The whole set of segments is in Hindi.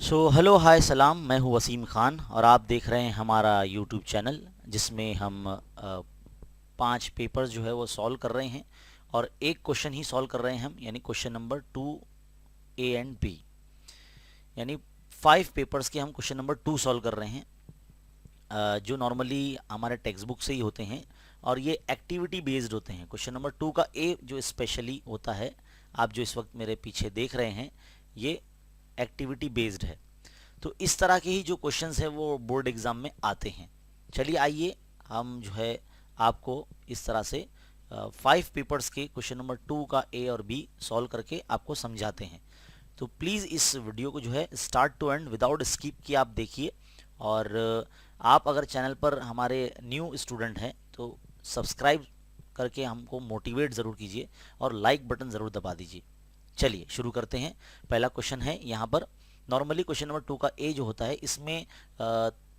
हेलो हाय सलाम। मैं हूँ वसीम खान और आप देख रहे हैं हमारा यूट्यूब चैनल जिसमें हम 5 पेपर्स जो है वो सॉल्व कर रहे हैं और एक क्वेश्चन ही सॉल्व कर रहे हैं हम, यानी question number 2 A and B। यानी 5 पेपर्स के हम क्वेश्चन नंबर 2 सॉल्व कर रहे हैं, जो नॉर्मली हमारे टेक्स्ट बुक से ही होते हैं और ये एक्टिविटी बेस्ड होते हैं। क्वेश्चन नंबर 2 का ए जो स्पेशली होता है, आप जो इस वक्त मेरे पीछे देख रहे हैं, ये एक्टिविटी बेस्ड है। तो इस तरह के ही जो क्वेश्चंस है वो बोर्ड एग्जाम में आते हैं। चलिए आइए हम जो है आपको इस तरह से 5 पेपर्स के क्वेश्चन नंबर 2 का ए और बी सॉल्व करके आपको समझाते हैं। तो प्लीज़ इस वीडियो को जो है start to end without skip किए आप देखिए। और आप अगर चैनल पर हमारे न्यू स्टूडेंट हैं तो सब्सक्राइब करके हमको मोटिवेट ज़रूर कीजिए और लाइक बटन ज़रूर दबा दीजिए। चलिए शुरू करते हैं। पहला क्वेश्चन है यहाँ पर। नॉर्मली क्वेश्चन नंबर 2 का ए जो होता है इसमें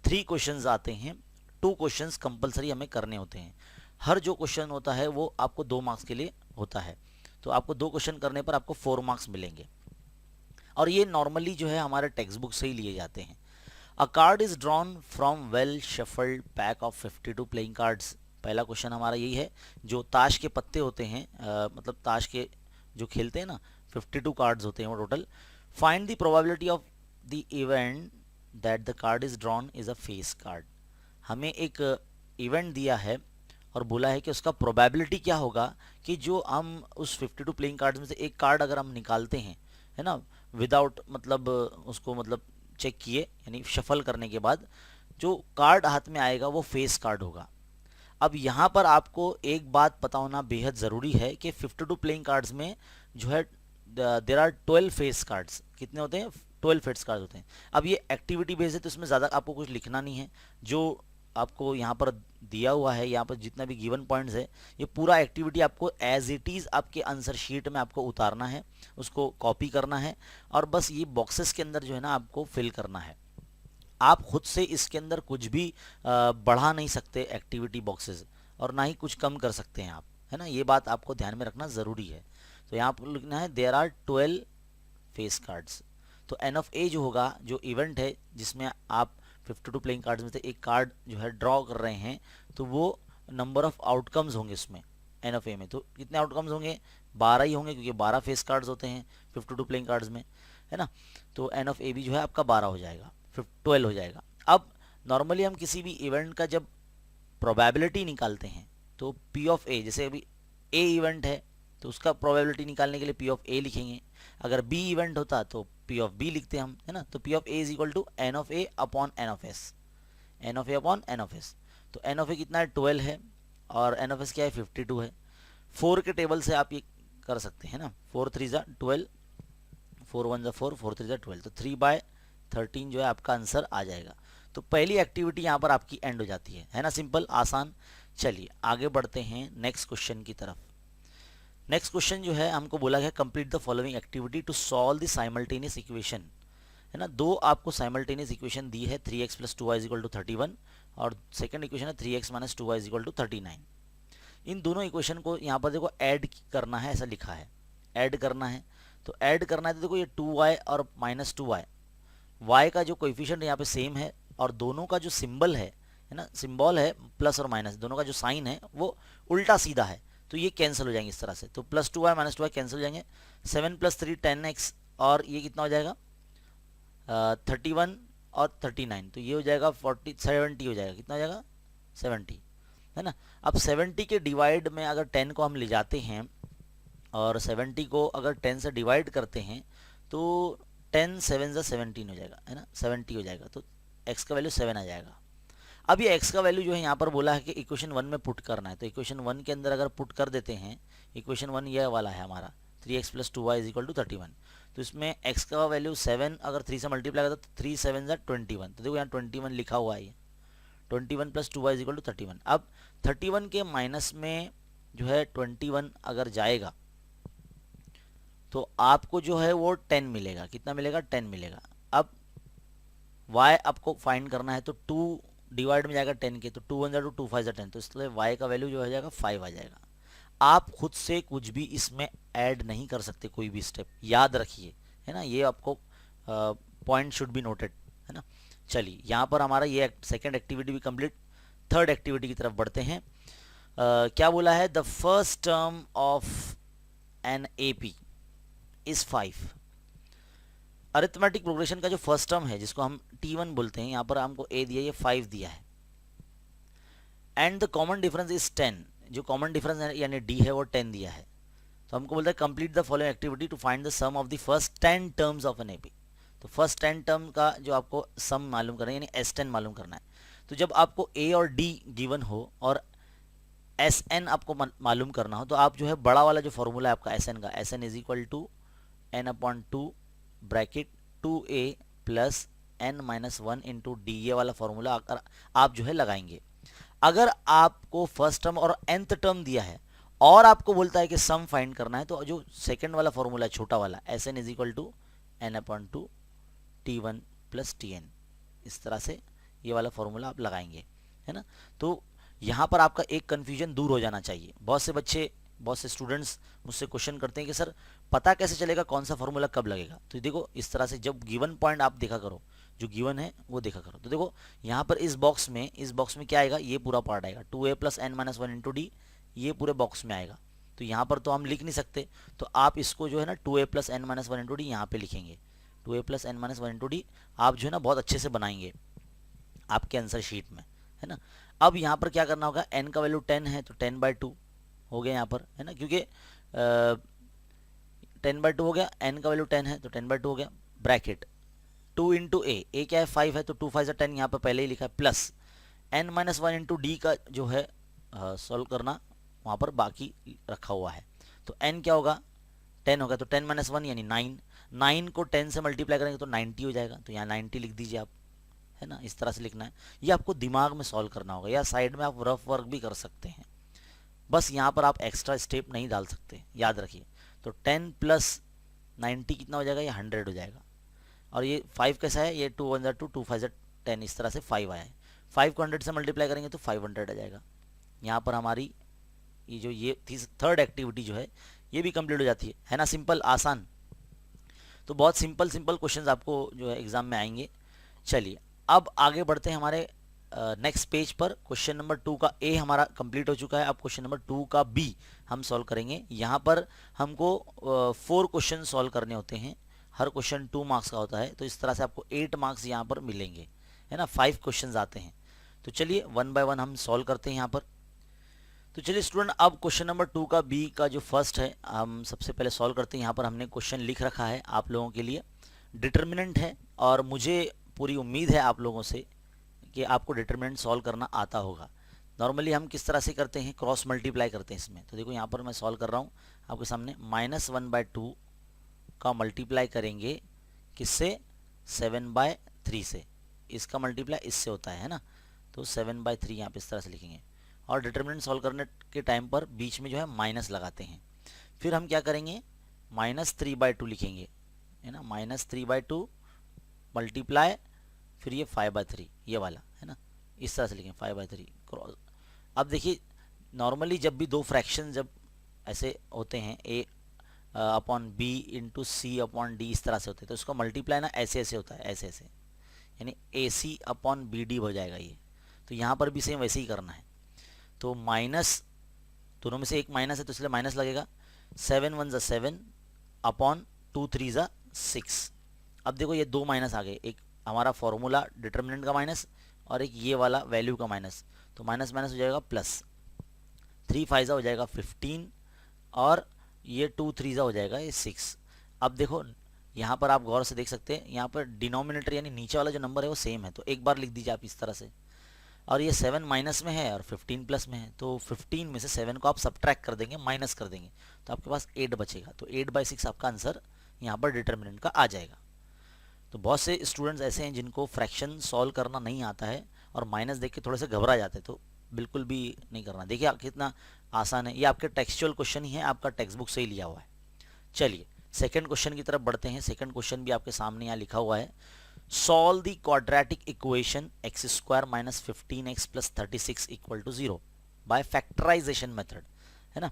3 क्वेश्चंस आते हैं। 2 क्वेश्चंस कंपलसरी हमें करने होते हैं। हर जो क्वेश्चन होता है वो आपको 2 मार्क्स के लिए होता है, तो आपको 2 क्वेश्चन करने पर आपको 4 मार्क्स मिलेंगे और ये नॉर्मली जो है हमारे टेक्स्ट बुक से ही लिए जाते हैं। अ card is drawn from well shuffled pack of 52 playing cards. पहला क्वेश्चन हमारा यही है। जो ताश के पत्ते होते हैं, मतलब ताश के जो खेलते हैं ना, 52 कार्ड्स होते हैं वो total. Find the probability of the event that the card is drawn is a face card. हमें एक इवेंट दिया है और बोला है कि उसका प्रोबेबिलिटी क्या होगा कि जो हम उस 52 प्लेइंग कार्ड्स में से एक कार्ड अगर हम निकालते हैं, है ना, विदाउट मतलब उसको मतलब चेक किए, यानी शफल करने के बाद जो कार्ड हाथ में आएगा वो फेस कार्ड होगा। अब यहाँ पर आपको एक बात पता होना बेहद ज़रूरी है कि 52 प्लेइंग कार्ड्स में जो है देर आर 12 फेस कार्ड्स। कितने होते हैं? 12 फेस कार्ड्स होते हैं। अब ये एक्टिविटी बेस्ड है तो इसमें ज़्यादा आपको कुछ लिखना नहीं है। जो आपको यहाँ पर दिया हुआ है, यहाँ पर जितना भी गिवन पॉइंट्स है, ये पूरा एक्टिविटी आपको एज इट इज़ आपके आंसर शीट में आपको उतारना है, उसको कॉपी करना है और बस ये बॉक्सेस के अंदर जो है ना आपको फिल करना है। आप खुद से इसके अंदर कुछ भी बढ़ा नहीं सकते एक्टिविटी बॉक्सेस, और ना ही कुछ कम कर सकते हैं आप, है ना। ये बात आपको ध्यान में रखना ज़रूरी है। तो यहाँ पर लिखना है देयर आर 12 फेस कार्ड्स। तो एन ऑफ ए जो होगा, जो इवेंट है जिसमें आप 52 प्लेइंग कार्ड्स में से एक कार्ड जो है ड्रॉ कर रहे हैं, तो वो नंबर ऑफ आउटकम्स होंगे उसमें एन ऑफ ए में। तो कितने आउटकम्स होंगे? 12 ही होंगे, क्योंकि 12 फेस कार्ड्स होते हैं 52 प्लेइंग कार्ड्स में, है ना। तो एन ऑफ ए भी जो है आपका 12 हो जाएगा, फिर 12 हो जाएगा। अब नॉर्मली हम किसी भी इवेंट का जब प्रोबेबिलिटी निकालते हैं तो पी ऑफ ए, जैसे अभी ए इवेंट है तो उसका प्रोबेबिलिटी निकालने के लिए पी ऑफ ए लिखेंगे। अगर बी इवेंट होता तो पी ऑफ बी लिखते हम, है ना। तो P of A is equal to N of A upon N of S, N of A upon N of S. तो एन ऑफ ए कितना है? 12 है और एन ऑफ एस क्या है? 52 है। 4 के टेबल से आप ये कर सकते हैं ना, 4 3 ज़ा 12, 4 1 ज़ा 4, 4 3 ज़ा 12, तो 3/13 जो है आपका आंसर आ जाएगा। तो पहली एक्टिविटी यहाँ पर आपकी एंड हो जाती है ना। सिंपल, आसान। चलिए आगे बढ़ते हैं नेक्स्ट क्वेश्चन की तरफ। नेक्स्ट क्वेश्चन जो है हमको बोला गया complete the following activity to solve the simultaneous equation, है ना। दो आपको साइमल्टेनियस इक्वेशन दी है, 3x + 2y = 31 और सेकंड इक्वेशन है 3x - 2y = 39। इन दोनों इक्वेशन को यहाँ पर देखो ऐड करना है, ऐसा लिखा है ऐड करना है। तो ऐड करना है तो देखो ये 2y और -2y, y का जो कोएफिशिएंट यहाँ पे सेम है और दोनों का जो सिंबल है ना, सिंबल है प्लस और माइनस, दोनों का जो साइन है वो उल्टा सीधा है, तो ये कैंसिल हो जाएंगे इस तरह से। तो +2y -2y कैंसिल हो जाएंगे। 7 + 3 10x और ये कितना हो जाएगा? 31 और 39, तो ये हो जाएगा 70 हो जाएगा। कितना हो जाएगा? 70, है ना। अब 70 के डिवाइड में अगर 10 को हम ले जाते हैं और 70 को अगर 10 से डिवाइड करते हैं तो 10 7 ज़ा 17 हो जाएगा, है ना, 70 हो जाएगा। तो x का वैल्यू 7 आ जाएगा। अब ये x का वैल्यू जो है यहाँ पर बोला है कि इक्वेशन 1 में पुट करना है, तो इक्वेशन 1 के अंदर अगर पुट कर देते हैं, इक्वेशन 1 यह वाला है हमारा 3x + 2y = 31। तो इसमें x का वैल्यू 7 अगर 3 से मल्टीप्लाई करता तो 3 7 ज़ा 21, तो देखो यहाँ 21 लिखा हुआ है, 21 + 2y = 31। अब 31 के माइनस में जो है 21 अगर जाएगा तो आपको जो है वो 10 मिलेगा। कितना मिलेगा? 10 मिलेगा। अब y आपको फाइंड करना है तो 2 डिवाइड में जाएगा 10 के, तो 2 1 ज़ा 2, 2 5 ज़ा 10, तो इसलिए y का वैल्यू जो हो जाएगा 5 आ जाएगा। आप खुद से कुछ भी इसमें ऐड नहीं कर सकते, कोई भी स्टेप, याद रखिए, है ना। ये आपको पॉइंट शुड बी नोटेड, है ना। चलिए यहाँ पर हमारा ये सेकेंड एक्टिविटी भी कंप्लीट। थर्ड एक्टिविटी की तरफ बढ़ते हैं। क्या बोला है, the first term of an AP is 5। Arithmetic progression का जो फर्स्ट टर्म है जिसको हम T1 बोलते हैं, यहाँ पर हमको A दिया, ये 5 दिया है, and the common difference is 10। जो कॉमन डिफरेंस है यानी D है वो 10 दिया है। तो हमको बोलता है complete the following activity to find the sum of the first 10 terms of an AP. तो फर्स्ट 10 टर्म का जो आपको सम मालूम करना है यानी S10 मालूम करना है। तो जब आपको A और D गिवन हो और Sn आपको मालूम करना हो, तो आप जो है बड़ा वाला जो फॉर्मूला है आपका Sn का, Sn is equal to n/2 bracket 2a plus n-1 into D, ये वाला फॉर्मूला आप जो है लगाएंगे। अगर आपको फर्स्ट टर्म और nth टर्म दिया है और आपको बोलता है कि सम फाइंड करना है, तो जो सेकंड वाला फॉर्मूला है छोटा वाला, Sn is equal to n/2 T1 plus Tn, इस तरह से ये वाला फॉर्मूला आप लगाएंगे, है ना। तो यहाँ पर आपका एक कन्फ्यूजन दूर हो जाना चाहिए। बहुत से बच्चे, बहुत से स्टूडेंट्स मुझसे क्वेश्चन करते हैं कि सर पता कैसे चलेगा कौन सा फॉर्मूला कब लगेगा। तो देखो इस तरह से जब गिवन पॉइंट आप देखा करो, जो गिवन है वो देखा करो। तो देखो यहाँ पर इस बॉक्स में क्या आएगा, ये पूरा पार्ट आएगा 2a plus n-1 into D, ये पूरे बॉक्स में आएगा। तो यहाँ पर तो हम लिख नहीं सकते, तो आप इसको जो है ना 2a plus n-1 into D यहाँ पे लिखेंगे। 2a plus n-1 into D आप जो है ना बहुत अच्छे से बनाएंगे आपके आंसर शीट में, है ना। अब यहाँ पर क्या करना होगा, n का वैल्यू 10 है तो 10/2 हो गया यहाँ पर, है ना, क्योंकि 10/2 हो गया, n का वैल्यू 10 है तो 10/2 हो गया, ब्रैकेट 2 इंटू ए क्या है 5 है तो 2 5 10, यहाँ पर पहले ही लिखा है, प्लस n-1 इंटू डी का जो है सॉल्व करना वहाँ पर बाकी रखा हुआ है। तो n क्या होगा 10 होगा, तो 10-1 यानी 9, 9 को 10 से मल्टीप्लाई करेंगे तो 90 हो जाएगा, तो यहाँ 90 लिख दीजिए आप, है ना। इस तरह से लिखना है, ये आपको दिमाग में सॉल्व करना होगा, या साइड में आप रफ वर्क भी कर सकते हैं, बस यहाँ पर आप एक्स्ट्रा स्टेप नहीं डाल सकते, याद रखिए। तो 10 प्लस 90 कितना हो जाएगा, ये 100 हो जाएगा। और ये 5 कैसा है, ये 2 1 2 2 5 10, इस तरह से 5 आया है। 5 को 100 से मल्टीप्लाई करेंगे तो 500 आ जाएगा। यहाँ पर हमारी ये थर्ड एक्टिविटी जो है ये भी कंप्लीट हो जाती है ना। सिंपल, आसान। तो बहुत सिंपल क्वेश्चंस आपको जो है एग्जाम में आएंगे। चलिए अब आगे बढ़ते हैं हमारे नेक्स्ट पेज पर। क्वेश्चन नंबर 2 का ए हमारा कंप्लीट हो चुका है। अब क्वेश्चन नंबर 2 का बी हम सॉल्व करेंगे। यहाँ पर हमको 4 क्वेश्चन सॉल्व करने होते हैं, हर क्वेश्चन 2 मार्क्स का होता है, तो इस तरह से आपको 8 मार्क्स यहाँ पर मिलेंगे, है ना। 5 क्वेश्चन आते हैं, तो चलिए 1 बाय 1 हम सॉल्व करते हैं यहाँ पर। तो चलिए स्टूडेंट, अब क्वेश्चन नंबर 2 का बी का जो फर्स्ट है हम सबसे पहले सॉल्व करते हैं। यहाँ पर हमने क्वेश्चन लिख रखा है आप लोगों के लिए, डिटर्मिनेंट है, और मुझे पूरी उम्मीद है आप लोगों से कि आपको डिटर्मिनेंट सॉल्व करना आता होगा। नॉर्मली हम किस तरह से करते हैं, क्रॉस मल्टीप्लाई करते हैं इसमें। तो देखो यहाँ पर मैं सॉल्व कर रहा हूँ आपके सामने, -1/2 का मल्टीप्लाई करेंगे किससे, 7/3 से। इसका मल्टीप्लाई इससे होता है ना, तो 7/3 यहाँ पे इस तरह से लिखेंगे। और डिटर्मिनेंट सॉल्व करने के टाइम पर बीच में जो है माइनस लगाते हैं। फिर हम क्या करेंगे, -3/2 लिखेंगे, है ना, -3/2 मल्टीप्लाई, फिर ये 5/3 ये वाला, है ना, इस तरह से लिखें 5/3 क्रॉस। अब देखिए नॉर्मली जब भी दो फ्रैक्शन जब ऐसे होते हैं, a upon B into C upon D, इस तरह से होते हैं, तो इसका मल्टीप्लाई ना ऐसे ऐसे होता है, ऐसे ऐसे, यानी AC अपॉन BD हो जाएगा ये। तो यहाँ पर भी सेम वैसे ही करना है। तो माइनस, दोनों में से एक माइनस है तो इसलिए माइनस लगेगा, 7 1 7 अपॉन 2 3 6। अब देखो ये 2 माइनस आ गए, एक हमारा फॉर्मूला डिटर्मिनेंट का माइनस और एक ये वाला वैल्यू का माइनस, तो माइनस माइनस हो जाएगा प्लस, 3 5 हो जाएगा 15, और ये 2 3 हो जाएगा ये 6। अब देखो यहाँ पर आप गौर से देख सकते हैं, यहाँ पर डिनोमिनेटर यानी नीचे वाला जो नंबर है वो सेम है, तो एक बार लिख दीजिए आप इस तरह से। और ये 7 माइनस में है और 15 प्लस में है, तो 15 में से 7 को आप सब्ट्रैक्ट कर देंगे, माइनस कर देंगे, तो आपके पास 8 बचेगा। तो 8/6 आपका आंसर यहाँ पर डिटर्मिनेंट का आ जाएगा। तो बहुत से स्टूडेंट्स ऐसे हैं जिनको फ्रैक्शन सॉल्व करना नहीं आता है और माइनस देख के थोड़े से घबरा जाते हैं, तो बिल्कुल भी नहीं करना। देखिए कितना आसान है, ये आपके टेक्सचुअल क्वेश्चन ही है, आपका टेक्स्ट बुक से ही लिया हुआ है। चलिए सेकंड क्वेश्चन की तरफ बढ़ते हैं। सेकंड क्वेश्चन भी आपके सामने यहाँ लिखा हुआ है, solve the quadratic equation x² - 15x + 36 = 0 by factorisation method, है ना।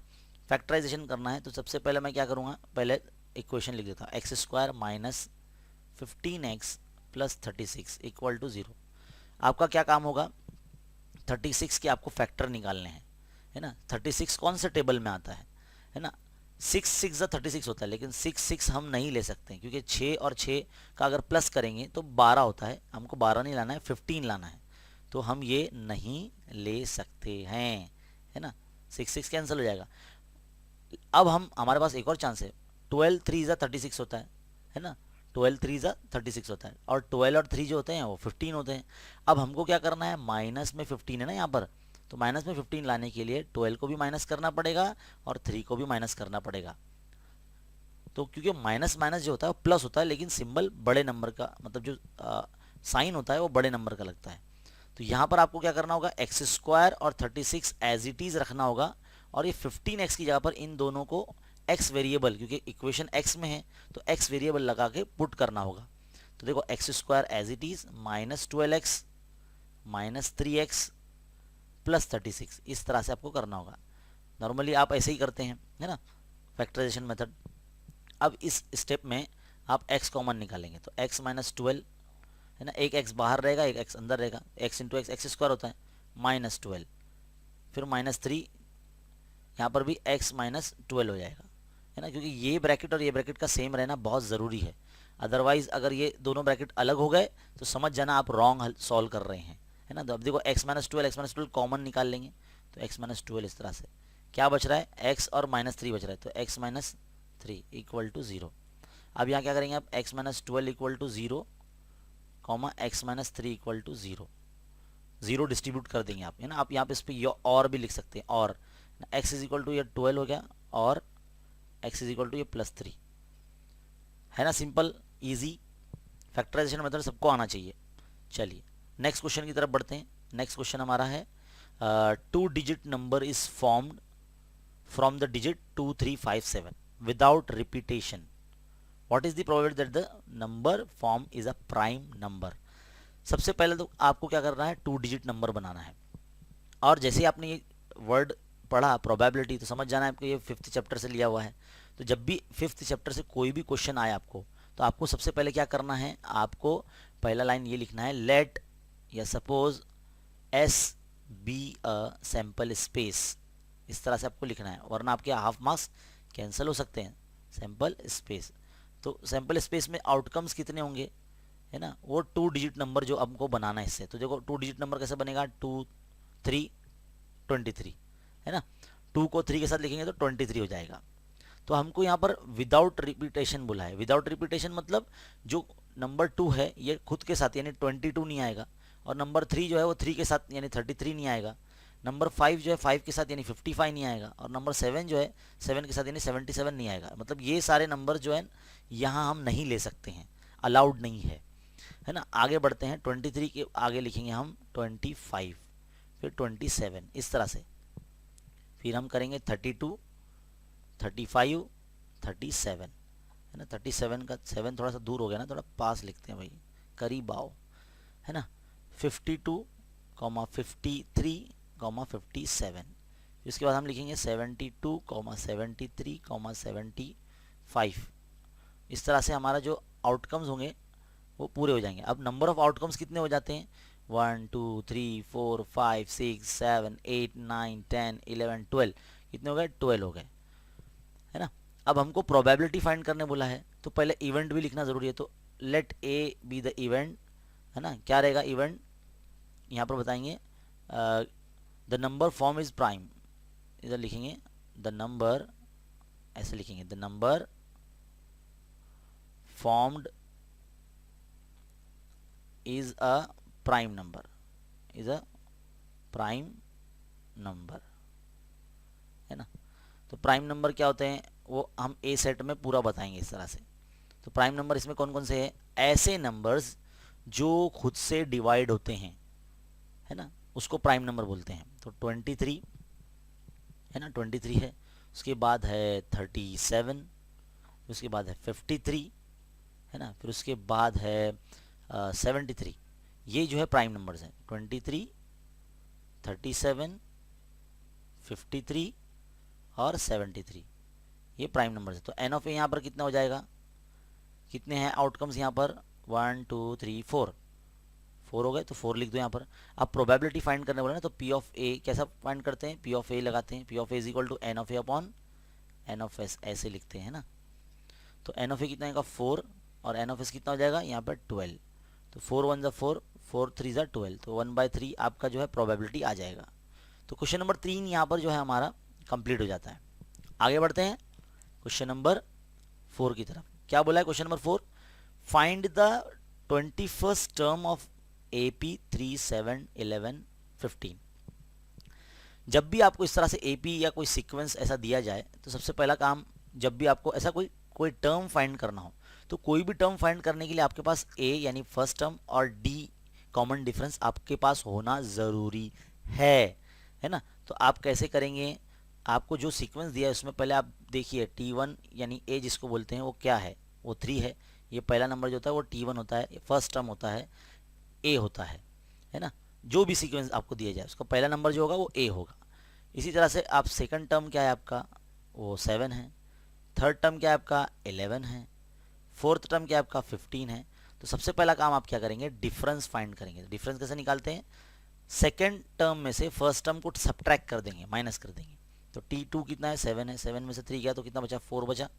फैक्टराइजेशन करना है तो सबसे पहले मैं क्या करूँगा, पहले इक्वेशन लिख देता हूँ, x² - 15x plus 36 equal to 0। आपका क्या काम होगा, 36 के आपको फैक्टर निकालने हैं, है ना। 36 कौन से टेबल में आता है ना। 6 6 36 होता है, लेकिन 6 6 हम नहीं ले सकते हैं, क्योंकि 6 और 6 का अगर प्लस करेंगे तो 12 होता है। हमको 12 नहीं लाना है, 15 लाना है, तो हम ये नहीं ले सकते हैं, है ना। 6 6 कैंसिल हो जाएगा। अब हम हमारे पास एक और चांस है, 12 3 ज़ा 36 होता है ना। 12 3 ज़ा 36 होता है, और 12 और 3 जो होते हैं वो 15 होते हैं। अब हमको क्या करना है, माइनस में 15 है ना यहाँ पर, तो माइनस में 15 लाने के लिए 12 को भी माइनस करना पड़ेगा और 3 को भी माइनस करना पड़ेगा। तो क्योंकि माइनस माइनस जो होता है वो प्लस होता है, लेकिन सिंबल बड़े नंबर का, मतलब जो साइन होता है वो बड़े नंबर का लगता है। तो यहाँ पर आपको क्या करना होगा, एक्स स्क्वायर और 36 एज इट इज रखना होगा, और ये 15x की जगह पर इन दोनों को x वेरिएबल, क्योंकि इक्वेशन x में है तो x वेरिएबल लगा के पुट करना होगा। तो देखो X square as it is minus 12x minus 3x plus 36, इस तरह से आपको करना होगा। नॉर्मली आप ऐसे ही करते हैं, है ना, फैक्टराइजेशन मेथड। अब इस स्टेप में आप x कॉमन निकालेंगे, तो x माइनस 12, है ना, एक x बाहर रहेगा एक x अंदर रहेगा, x इंटू एक्स स्क्वायर होता है, माइनस 12, फिर माइनस 3, यहाँ पर भी x माइनस 12 हो जाएगा, है ना, क्योंकि ये ब्रैकेट और ये ब्रैकेट का सेम रहना बहुत ज़रूरी है। अदरवाइज अगर ये दोनों ब्रैकेट अलग हो गए तो समझ जाना आप रॉन्ग सॉल्व कर रहे हैं, है ना। तो अब देखो x माइनस 12 कॉमन निकाल लेंगे, तो x माइनस 12 इस तरह से क्या बच रहा है, x और माइनस 3 बच रहा है, तो x माइनस 3 इक्वल टू 0। अब यहाँ क्या करेंगे आप, x minus 12 equal to 0 comma X minus 3 equal to 0, 0 distribute कर देंगे आप, है ना। आप यहाँ पे इस पर और भी लिख सकते हैं, और x इज इक्वल टू ये 12 हो गया और x इज इक्वल टू ये प्लस 3, है ना। सिंपल इजी फैक्टराइजेशन मेथड सबको आना चाहिए। चलिए नेक्स्ट क्वेश्चन की तरफ बढ़ते हैं। नेक्स्ट क्वेश्चन हमारा है 2 digit number is formed from the digit 2 3 5 7 without repetition, what is the probability that the number form is a prime number. सबसे पहले तो आपको क्या करना है, 2 डिजिट नंबर बनाना है, और जैसे ही आपने ये वर्ड पढ़ा प्रोबेबिलिटी, तो समझ जाना है आपको ये 5th चैप्टर से लिया हुआ है। तो जब भी 5th चैप्टर से कोई भी क्वेश्चन आए आपको, तो आपको सबसे पहले क्या करना है, आपको पहला लाइन ये लिखना है, लेट या suppose S be a sample space, इस तरह से आपको लिखना है, वरना आपके हाफ मार्क्स कैंसिल हो सकते हैं। सैम्पल स्पेस, तो सैम्पल स्पेस में आउटकम्स कितने होंगे, है ना, वो 2 डिजिट नंबर जो हमको बनाना है इससे। तो देखो 2 डिजिट नंबर कैसे बनेगा, 2 3 23, है ना। 2 को 3 के साथ लिखेंगे तो 23 हो जाएगा। तो हमको यहाँ पर विदाउट रिपीटेशन बोला है। विदाउट रिपीटेशन मतलब जो नंबर 2 है ये खुद के साथ यानी 22 नहीं आएगा, और नंबर 3 जो है वो 3 के साथ यानी 33 नहीं आएगा, नंबर 5 जो है 5 के साथ यानी 55 नहीं आएगा, और नंबर 7 जो है 7 के साथ यानी 77 नहीं आएगा। मतलब ये सारे नंबर जो है यहाँ हम नहीं ले सकते हैं, अलाउड नहीं है ना। आगे बढ़ते हैं, 23 के आगे लिखेंगे हम 25, फिर 27, इस तरह से। फिर हम करेंगे 32, 35, 37, है ना। 37 का 7 थोड़ा सा दूर हो गया ना, थोड़ा पास लिखते हैं भाई, करीब आओ, है ना। 52, 53, 57, इसके बाद हम लिखेंगे 72, 73, 75। इस तरह से हमारा जो आउटकम्स होंगे वो पूरे हो जाएंगे। अब नंबर ऑफ आउटकम्स कितने हो जाते हैं, 1 2 3 4 5 6 7 8 9 10 11 12, कितने हो गए, 12 हो गए, है ना। अब हमको प्रोबेबिलिटी फाइंड करने बोला है, तो पहले इवेंट भी लिखना ज़रूरी है। तो let A be the event, है ना। क्या रहेगा इवेंट, यहाँ पर बताएंगे the number form is prime, इधर लिखेंगे द नंबर, ऐसे लिखेंगे the number formed is a prime number, is a prime number, है ना। तो प्राइम नंबर क्या होते हैं वो हम ए सेट में पूरा बताएंगे इस तरह से। तो प्राइम नंबर इसमें कौन कौन से हैं, ऐसे नंबर्स जो खुद से डिवाइड होते हैं, है ना, उसको प्राइम नंबर बोलते हैं। तो 23, है ना, 23 है, उसके बाद है 37, उसके बाद है 53, है ना, फिर उसके बाद है 73। ये जो है प्राइम नंबर्स हैं, 23, 37, 53 और 73, ये प्राइम नंबर्स है। तो एन ऑफ ए यहाँ पर कितना हो जाएगा, कितने हैं आउटकम्स यहाँ पर, 1 2 3 4 4 हो गए तो 4 लिख दो यहाँ पर। अब प्रोबेबिलिटी फाइंड करने बोले ना, तो पी ऑफ ए कैसा फाइंड करते हैं, पी ऑफ ए लगाते हैं, P of A is equal to N of A upon N of S, ऐसे लिखते हैं ना। तो एन ऑफ ए कितना आएगा 4 और एन ऑफ एस कितना हो जाएगा यहाँ पर 12। तो 4 1 ज़ा 4, 4 3 ज़ा 12, तो 1/3 आपका जो है प्रोबेबिलिटी आ जाएगा। तो क्वेश्चन नंबर 3 यहाँ पर जो है हमारा कंप्लीट हो जाता है। आगे बढ़ते हैं क्वेश्चन नंबर 4 की तरफ। क्या बोला है question number 4, find the 21st term of AP 3 7 11 15। जब भी आपको इस तरह से AP या कोई सीक्वेंस ऐसा दिया जाए तो सबसे पहला काम, जब भी आपको ऐसा कोई टर्म फाइंड करना हो, तो कोई भी टर्म फाइंड करने के लिए आपके पास A यानी फर्स्ट टर्म और D कॉमन डिफरेंस आपके पास होना ज़रूरी है ना। तो आप कैसे करेंगे, आपको जो सीक्वेंस दिया है उसमें पहले आप देखिए T1 यानी A जिसको बोलते हैं वो क्या है, वो 3 है। ये पहला नंबर जो होता है वो T1 होता है, फर्स्ट टर्म होता है, A होता है ना। जो भी सीक्वेंस आपको दिया जाए उसका पहला नंबर जो होगा वो A होगा। इसी तरह से आप सेकंड टर्म क्या है आपका, वो 7 है, थर्ड टर्म क्या है आपका 11 है, फोर्थ टर्म क्या है आपका 15 है। तो सबसे पहला काम आप क्या करेंगे, डिफरेंस फाइंड करेंगे। डिफरेंस कैसे निकालते हैं, सेकंड टर्म में से फर्स्ट टर्म को सब्ट्रैक्ट कर देंगे, माइनस कर देंगे। तो T2 कितना है 7 है, 7 में से 3 गया तो कितना बचा 4 बचा,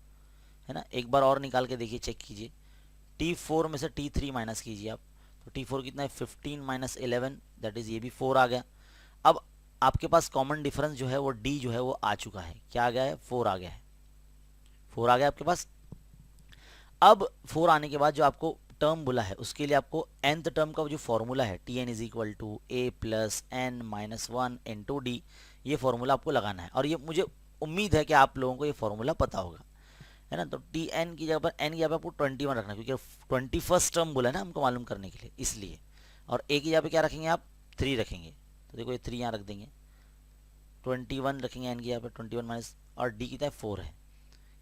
है ना। एक बार और निकाल के देखिए, चेक कीजिए, T4 में से T3 माइनस कीजिए आप, तो T4 कितना है 15 माइनस 11, दैट इज ये भी 4 आ गया। अब आपके पास कॉमन डिफरेंस जो है वो D जो है वो आ चुका है, क्या आ गया है 4 आ गया है, 4 आ गया आपके पास। अब 4 आने के बाद जो आपको टर्म बोला है उसके लिए आपको nth टर्म का जो फॉर्मूला है Tn is equal to A plus N minus 1 into D, ये फॉर्मूला आपको लगाना है। और ये मुझे उम्मीद है कि आप लोगों को ये फॉर्मूला पता होगा, है ना। तो Tn की जगह पर n की जगह पर आपको 21 रखना, क्योंकि 21st टर्म बोला है ना हमको मालूम करने के लिए, इसलिए। और a की जगह पर क्या रखेंगे आप, 3 रखेंगे, तो देखो ये 3 यहाँ रख देंगे, 21 रखेंगे n की जगह पर 21 माइनस, और d कितना है 4 है,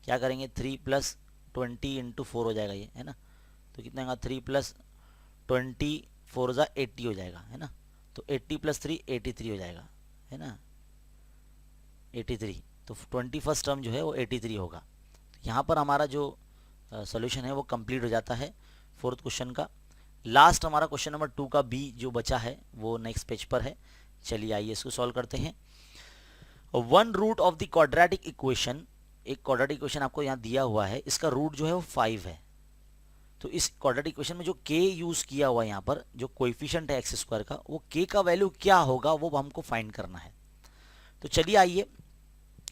क्या करेंगे 3 प्लस 20 इंटू 4 हो जाएगा ये, है ना। तो कितना होगा 3 प्लस 20 4 ज़ा 80 हो जाएगा, है ना। तो 80 प्लस 3 83 हो जाएगा, है ना, 83। तो 21st टर्म जो है वो 83 होगा। यहाँ पर हमारा जो सॉल्यूशन है वो कंप्लीट हो जाता है फोर्थ क्वेश्चन का। लास्ट हमारा क्वेश्चन नंबर 2 का बी जो बचा है वो नेक्स्ट पेज पर है। चलिए आइए इसको सॉल्व करते हैं। 1 root of the quadratic equation, एक क्वाड्रेटिक इक्वेशन आपको यहाँ दिया हुआ है, इसका रूट जो है वो 5 है। तो इस क्वाड्रेटिक इक्वेशन में जो k यूज किया हुआ है यहाँ पर, जो कोएफिशिएंट है एक्स स्क्वायर का, वो k का वैल्यू क्या होगा वो हमको फाइंड करना है। तो चलिए आइए,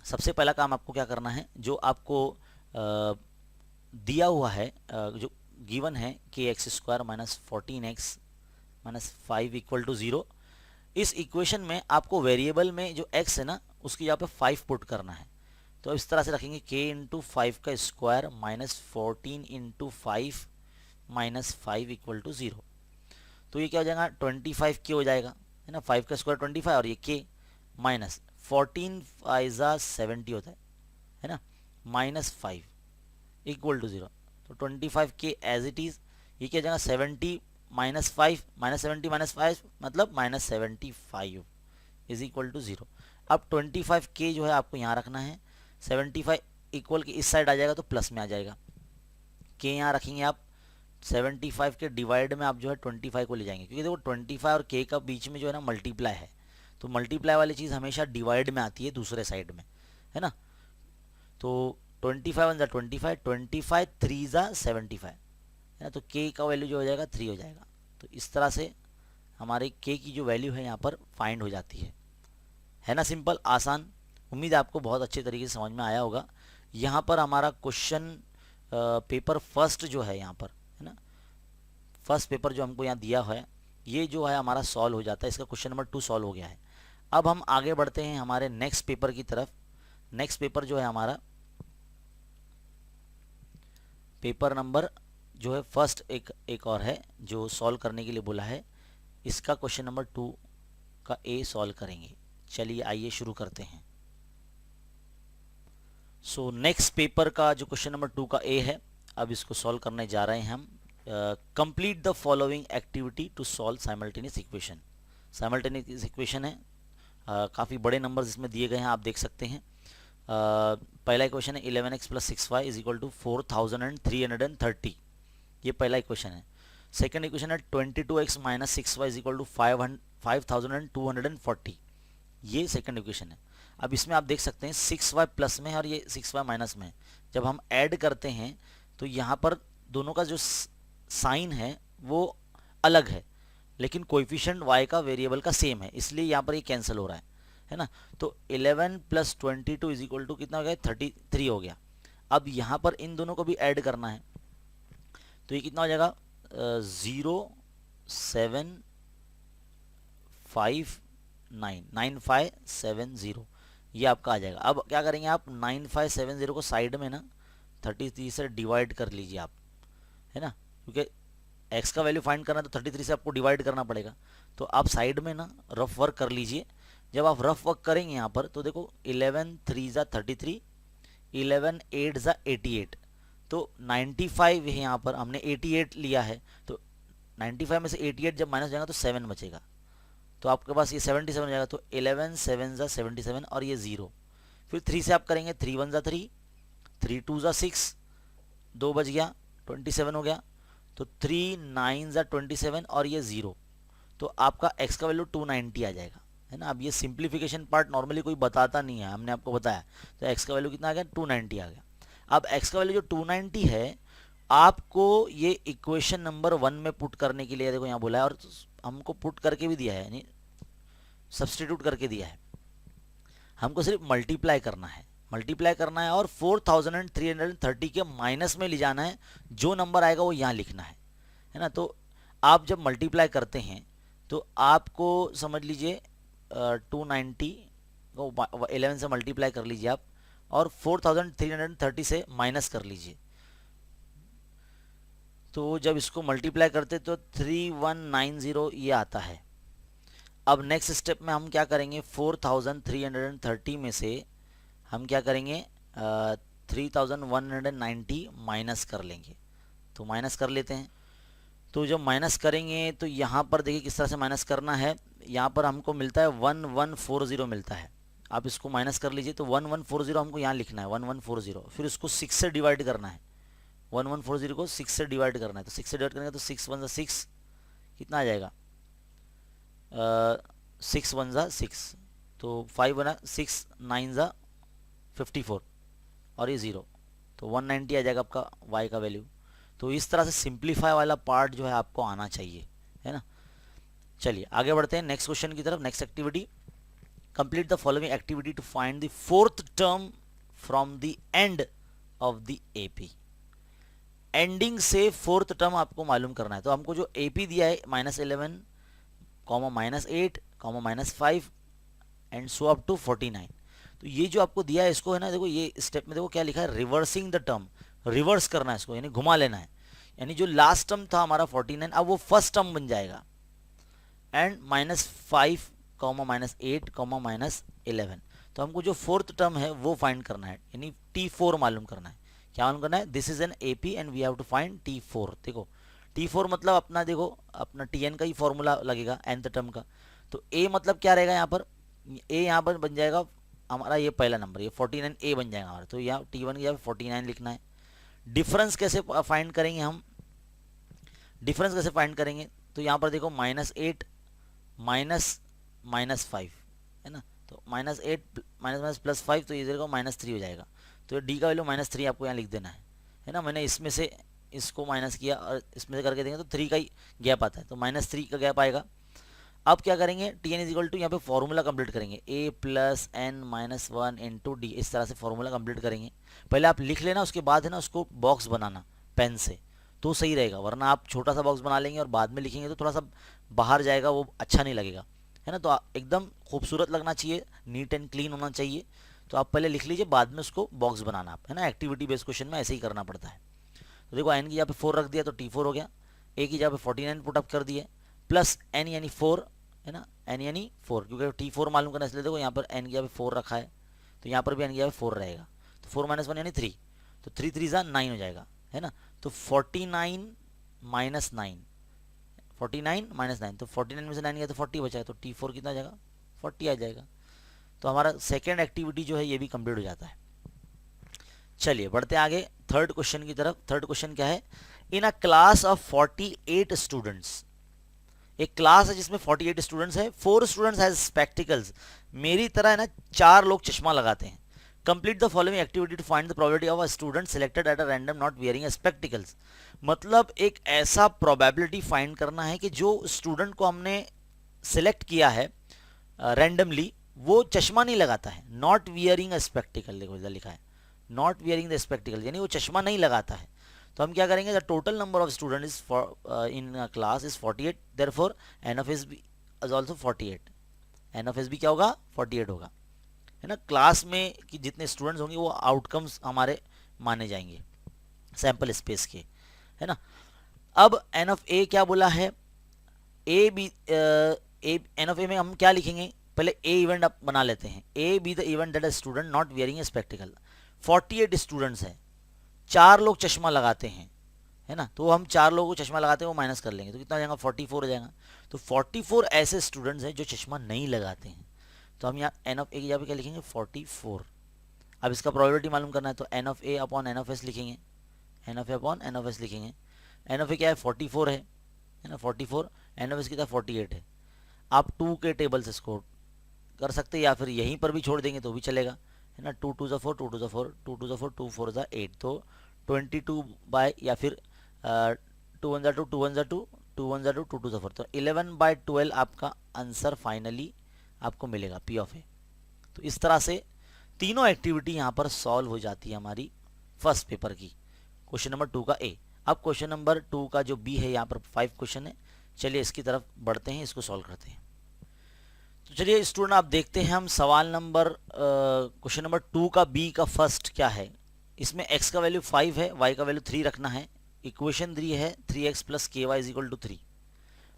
सबसे पहला काम आपको क्या करना है, जो आपको दिया हुआ है, जो गिवन है k X square minus 14x minus 5 equal to 0, इस इक्वेशन में आपको वेरिएबल में जो x है ना उसकी यहाँ पे 5 पुट करना है। तो इस तरह से रखेंगे k इंटू 5 का square minus 14 into 5 minus 5 equal to 0। तो ये क्या हो जाएगा 25k हो जाएगा, है ना, 5 का स्क्वायर 25 और ये k माइनस 14 5 70 होता है ना, माइनस 5 इक्वल टू 0। तो 25k एज इट इज, ये क्या हो जाएगा 70 माइनस 5 माइनस 70 माइनस 5 मतलब माइनस 75 इज इक्वल टू 0। अब 25k जो है आपको यहाँ रखना है, 75 इक्वल के इस साइड आ जाएगा तो प्लस में आ जाएगा, k यहाँ रखेंगे आप, 75 के डिवाइड में आप जो है 25 को ले जाएंगे, क्योंकि देखो 25 और k का बीच में जो है ना मल्टीप्लाई है, तो मल्टीप्लाई वाली चीज़ हमेशा डिवाइड में आती है दूसरे साइड में, है ना। तो 25 वन ज़ा 25, 25 3 ज़ा 75, है ना। तो k का वैल्यू जो हो जाएगा 3 हो जाएगा। तो इस तरह से हमारे k की जो वैल्यू है यहाँ पर फाइंड हो जाती है ना। सिंपल, आसान। उम्मीद है आपको बहुत अच्छे तरीके से समझ में आया होगा। यहाँ पर हमारा क्वेश्चन पेपर फर्स्ट जो है यहाँ पर, है ना, फर्स्ट पेपर जो हमको यहाँ दिया है ये जो है हमारा सॉल्व हो जाता है, इसका क्वेश्चन नंबर 2 सॉल्व हो गया है। अब हम आगे बढ़ते हैं हमारे नेक्स्ट पेपर की तरफ। नेक्स्ट पेपर जो है हमारा पेपर नंबर जो है फर्स्ट एक और है जो सॉल्व करने के लिए बोला है, इसका क्वेश्चन नंबर 2 का ए सॉल्व करेंगे। चलिए आइए शुरू करते हैं। सो नेक्स्ट पेपर का जो क्वेश्चन नंबर 2 का ए है, अब इसको सॉल्व करने जा रहे हैं हम। Complete the following activity to solve simultaneous equation. Simultaneous equation है, काफ़ी बड़े नंबर्स इसमें दिए गए हैं, आप देख सकते हैं। पहला इक्वेशन है 11x plus 6y is equal to 4330, ये पहला इक्वेशन है। सेकेंड इक्वेशन है 22x minus 6y is equal to 5240, ये सेकेंड इक्वेशन है। अब इसमें आप देख सकते हैं 6y प्लस में है और ये 6y माइनस में है। जब हम ऐड करते हैं तो यहाँ पर दोनों का जो साइन है वो अलग है, लेकिन कोएफिशिएंट y का वेरिएबल का सेम है, इसलिए यहाँ पर ये कैंसिल हो रहा है ना। तो 11 प्लस 22 इज इक्वल टू कितना हो गया, 33 हो गया। अब यहाँ पर इन दोनों को भी ऐड करना है, तो ये कितना हो जाएगा 9570, ये आपका आ जाएगा। अब क्या करेंगे आप 9570 को साइड में ना 33 से डिवाइड कर लीजिए आप, है ना, क्योंकि x का वैल्यू फाइंड करना है तो 33 से आपको डिवाइड करना पड़ेगा। तो आप साइड में ना रफ वर्क कर लीजिए। जब आप रफ वर्क करेंगे यहाँ पर तो देखो 11 3 ज़ा 33, 11 8 ज़ा 88, तो 95 है, यहाँ पर हमने 88 लिया है, तो 95 में से 88 जब माइनस जाएगा तो 7 बचेगा, तो आपके पास ये 77 हो जाएगा। तो 11 7 ज़ा 77 और ये 0, फिर 3 से आप करेंगे 3 1 ज़ा 3, 3 2 ज़ा 6, 2 बच गया 27 हो गया, तो 3 9 ज़ा 27 और ये 0, तो आपका x का वैल्यू 290 आ जाएगा, है ना। अब ये सिंप्लीफिकेशन पार्ट नॉर्मली कोई बताता नहीं है, हमने आपको बताया, तो x का वैल्यू कितना आ गया 290 आ गया। अब x का वैल्यू जो 290 है आपको ये इक्वेशन नंबर 1 में पुट करने के लिए देखो यहाँ बोला है, और हमको पुट करके भी दिया है, यानी सब्सटीट्यूट करके दिया है। हमको सिर्फ मल्टीप्लाई करना है, और 4330 के माइनस में ले जाना है, जो नंबर आएगा वो यहाँ लिखना है ना। तो आप जब मल्टीप्लाई करते हैं तो आपको समझ लीजिए 290 को 11 से मल्टीप्लाई कर लीजिए आप, और 4330 से माइनस कर लीजिए। तो जब इसको मल्टीप्लाई करते तो 3190 ये आता है। अब नेक्स्ट स्टेप में हम क्या करेंगे, 4330 में से हम क्या करेंगे 3190 माइनस कर लेंगे। तो माइनस कर लेते हैं। तो जब माइनस करेंगे तो यहाँ पर देखिए किस तरह से माइनस करना है। यहाँ पर हमको मिलता है 1140 मिलता है, आप इसको माइनस कर लीजिए। तो 1140 हमको यहाँ लिखना है 1140, फिर उसको 6 से डिवाइड करना है। 1140 को 6 से डिवाइड करना है, तो 6 से डिवाइड करेंगे तो 6 1 6 कितना आ जाएगा 6 1 6, तो 5 बना 6 9 54 और ये 0, तो 190 आ जाएगा आपका y का वैल्यू। तो इस तरह से सिंप्लीफाई वाला पार्ट जो है आपको आना चाहिए, है ना। चलिए आगे बढ़ते हैं नेक्स्ट क्वेश्चन की तरफ। Next activity, complete the following activity to find the fourth term from the end of the AP. Ending से फोर्थ टर्म आपको मालूम करना है। तो हमको जो एपी दिया है -11, -8, -5 एंड सो अप टू 49, तो ये जो आपको दिया है इसको है ना, देखो ये स्टेप में देखो क्या लिखा है, रिवर्सिंग द टर्म, रिवर्स करना है इसको, यानी घुमा लेना है। यानी जो लास्ट टर्म था हमारा 49 अब वो फर्स्ट टर्म बन जाएगा, एंड -5, -8, -11। तो हमको जो फोर्थ टर्म है वो फाइंड करना है, यानी T4 मालूम करना है। क्या मालूम करना है, this is an AP and we have to find T4। देखो T4 मतलब अपना देखो अपना Tn का ही फॉर्मूला लगेगा nth टर्म का। तो A मतलब क्या रहेगा यहाँ पर, A यहाँ पर बन जाएगा हमारा ये पहला नंबर, ये 49A बन जाएगा हमारा। तो यहाँ T1 की जगह 49 लिखना है। डिफरेंस कैसे फाइंड करेंगे हम, डिफरेंस कैसे फाइंड करेंगे, तो यहाँ पर देखो -8 -5 है ना, तो -8 +5, तो इधर को -3 हो जाएगा। तो डी का वैल्यू -3 आपको यहाँ लिख देना है ना। मैंने इसमें से इसको माइनस किया और इसमें से करके देंगे तो 3 का ही गैप आता है, तो -3 का गैप आएगा। अब क्या करेंगे, Tn इज टू यहाँ पे फॉर्मूला कंप्लीट करेंगे, a + n - 1 × d, इस तरह से फॉर्मूला कंप्लीट करेंगे। पहले आप लिख लेना, उसके बाद है ना उसको बॉक्स बनाना पेन से, तो सही रहेगा। वरना आप छोटा सा बॉक्स बना लेंगे और बाद में लिखेंगे तो थोड़ा सा बाहर जाएगा, वो अच्छा नहीं लगेगा, है ना। तो एकदम खूबसूरत लगना चाहिए, नीट एंड क्लीन होना चाहिए। तो आप पहले लिख लीजिए, बाद में उसको बॉक्स बनाना आप, है ना। एक्टिविटी बेस्ड क्वेश्चन में ऐसे ही करना पड़ता है। तो देखो n की जगह पे 4 रख दिया तो T4 हो गया, a की जगह पे 49 पुट अप कर दिए, प्लस n यानी 4, है ना, n यानी 4, क्योंकि T4 मालूम करना, इसलिए देखो यहाँ पर n की जगह पे 4 रखा है, तो यहाँ पर भी n की जगह पे 4 रहेगा। तो 4 - 1 यानी 3, तो 3 3 = 9 हो जाएगा, है ना। तो 49 - 9, 49 - 9, तो 49 में से 9 गया तो 40 बचा है, तो T4 कितना आ जाएगा 40 आ जाएगा। तो हमारा सेकेंड एक्टिविटी जो है ये भी कंप्लीट हो जाता है। चलिए बढ़ते आगे थर्ड क्वेश्चन की तरफ। थर्ड क्वेश्चन क्या है, इन अ क्लास ऑफ 48 स्टूडेंट्स, एक क्लास है जिसमें 48 स्टूडेंट्स है, 4 स्टूडेंट्स हैज स्पेक्टिकल्स, मेरी तरह है ना 4 लोग चश्मा लगाते हैं। Complete the following activity to find the probability of a student selected at a random not wearing spectacles. मतलब एक ऐसा प्रोबेबिलिटी फाइंड करना है कि जो स्टूडेंट को हमने सिलेक्ट किया है रैंडमली वो चश्मा नहीं लगाता है, नॉट वियरिंग अ स्पेक्टिकल, देखो इधर लिखा है नॉट वियरिंग द स्पेक्टिकल, यानी वो चश्मा नहीं लगाता है। तो हम क्या करेंगे, the total number of student is in class is 48, therefore N of S is also 48, N of S भी क्या होगा 48 होगा, है ना। क्लास में कि जितने स्टूडेंट्स होंगे वो आउटकम्स हमारे माने जाएंगे सैंपल स्पेस के, है ना। अब एन ऑफ ए क्या बोला है, ए बी एन ऑफ ए में हम क्या लिखेंगे, पहले ए इवेंट बना लेते हैं, ए be the event that a student not wearing a spectacle. 48 students हैं, 4 लोग चश्मा लगाते हैं, है ना, तो हम 4 लोगों को चश्मा लगाते हैं वो माइनस कर लेंगे तो कितना हो जाएगा 44 हो जाएगा। तो 44 ऐसे स्टूडेंट्स हैं जो चश्मा नहीं लगाते हैं, तो हम यहाँ एन ऑफ ए की जगह पे क्या लिखेंगे 44। अब इसका प्रोबेबिलिटी मालूम करना है तो N of A upon N of S लिखेंगे, N of A upon N of S लिखेंगे। एन ऑफ ए क्या है 44 है ना 44, एन ऑफ एस कितना 48 है। आप 2 के टेबल से स्कोर कर सकते हैं या फिर यहीं पर भी छोड़ देंगे तो भी चलेगा, है ना। 2 2 4 2 2 4 2 2 4 2 4 8, तो 22 बाय या फिर 2 1 2 2 1 2 2 1 2 2 2 4, तो 11/12 आपका आंसर फाइनली आपको मिलेगा पी ऑफ ए। तो इस तरह से तीनों एक्टिविटी यहाँ पर सॉल्व हो जाती है हमारी फर्स्ट पेपर की, क्वेश्चन नंबर 2 का ए। अब क्वेश्चन नंबर 2 का जो बी है, यहाँ पर 5 क्वेश्चन है, चलिए इसकी तरफ बढ़ते हैं, इसको सॉल्व करते हैं। तो चलिए स्टूडेंट आप देखते हैं हम सवाल नंबर क्वेश्चन नंबर 2 का बी का फर्स्ट क्या है। इसमें x का वैल्यू 5 है, y का वैल्यू 3 रखना है, इक्वेशन 3 है 3x plus K Y is equal to 3,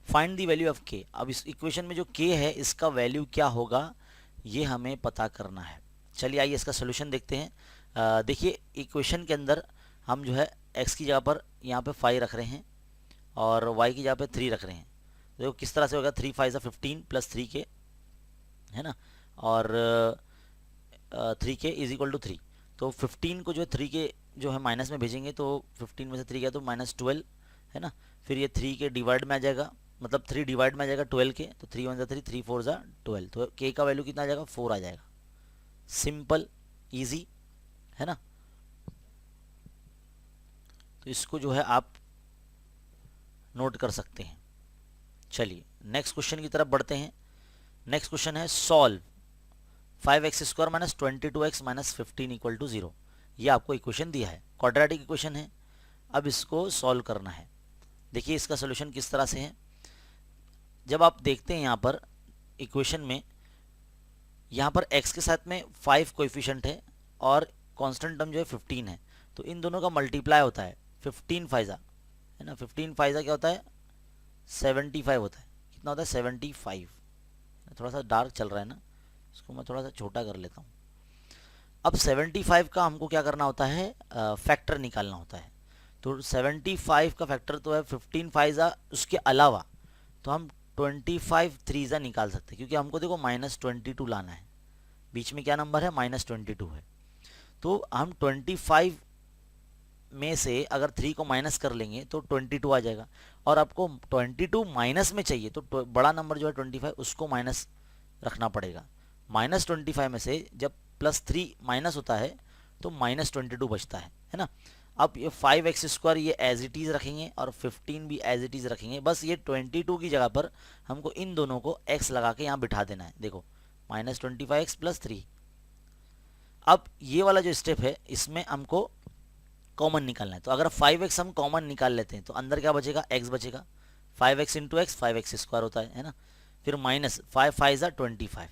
find the value of k। अब इस इक्वेशन में जो k है इसका वैल्यू क्या होगा ये हमें पता करना है। चलिए आइए इसका सोल्यूशन देखते हैं। देखिए इक्वेशन के अंदर हम जो है x की जगह पर यहाँ पे 5 रख रहे हैं और y की जगह पे 3 रख रहे हैं। देखो किस तरह से होगा, 3 5 15 प्लस 3 के, है ना, और 3 के इज इक्वल टू 3। तो 15 को जो है 3 के जो है माइनस में भेजेंगे तो 15 में से 3 गया तो -12, है ना। फिर ये 3 के डिवाइड में आ जाएगा, मतलब 3 डिवाइड में आ जाएगा 12 के, तो 3 1 3 3 4 12, तो के का वैल्यू कितना आ जाएगा 4 आ जाएगा। सिंपल इजी, है ना। तो इसको जो है आप नोट कर सकते हैं। चलिए नेक्स्ट क्वेश्चन की तरफ बढ़ते हैं। नेक्स्ट क्वेश्चन है solve 5x square minus 22x minus 15 equal to 0। ये आपको इक्वेशन दिया है, क्वाड्रेटिक इक्वेशन है, अब इसको सॉल्व करना है। देखिए इसका सोल्यूशन किस तरह से है। जब आप देखते हैं यहाँ पर इक्वेशन में, यहाँ पर x के साथ में 5 कोएफिशिएंट है और कांस्टेंट टर्म जो है 15 है, तो इन दोनों का मल्टीप्लाई होता है 15 फाइजा, है ना। 15 फाइजा क्या होता है 75 होता है, कितना होता है 75। थोड़ा सा डार्क चल रहा है ना, इसको मैं थोड़ा सा छोटा कर लेता हूँ। अब 75 का हमको क्या करना होता है, फैक्टर निकालना होता है। तो 75 का फैक्टर तो है 15 फाइजा, उसके अलावा तो हम 25 थ्रीजा निकाल सकते हैं, क्योंकि हमको देखो -22 लाना है, बीच में क्या नंबर है -22 है। तो हम 25 में से अगर 3 को माइनस कर लेंगे तो 22 आ जाएगा, और आपको 22 माइनस में चाहिए तो बड़ा नंबर जो है 25 उसको माइनस रखना पड़ेगा। -25 में से जब +3 माइनस होता है तो -22 बचता है ना। अब ये 5x स्क्वायर ये एज इट इज़ रखेंगे और 15 भी एज इट इज़ रखेंगे, बस ये 22 की जगह पर हमको इन दोनों को x लगा के यहाँ बिठा देना है। देखो -25x + 3। अब ये वाला जो स्टेप है इसमें हमको कॉमन निकालना है, तो अगर 5x हम कॉमन निकाल लेते हैं तो अंदर क्या बचेगा x बचेगा, 5x × x 5x स्क्वायर होता है ना। फिर -5 5 25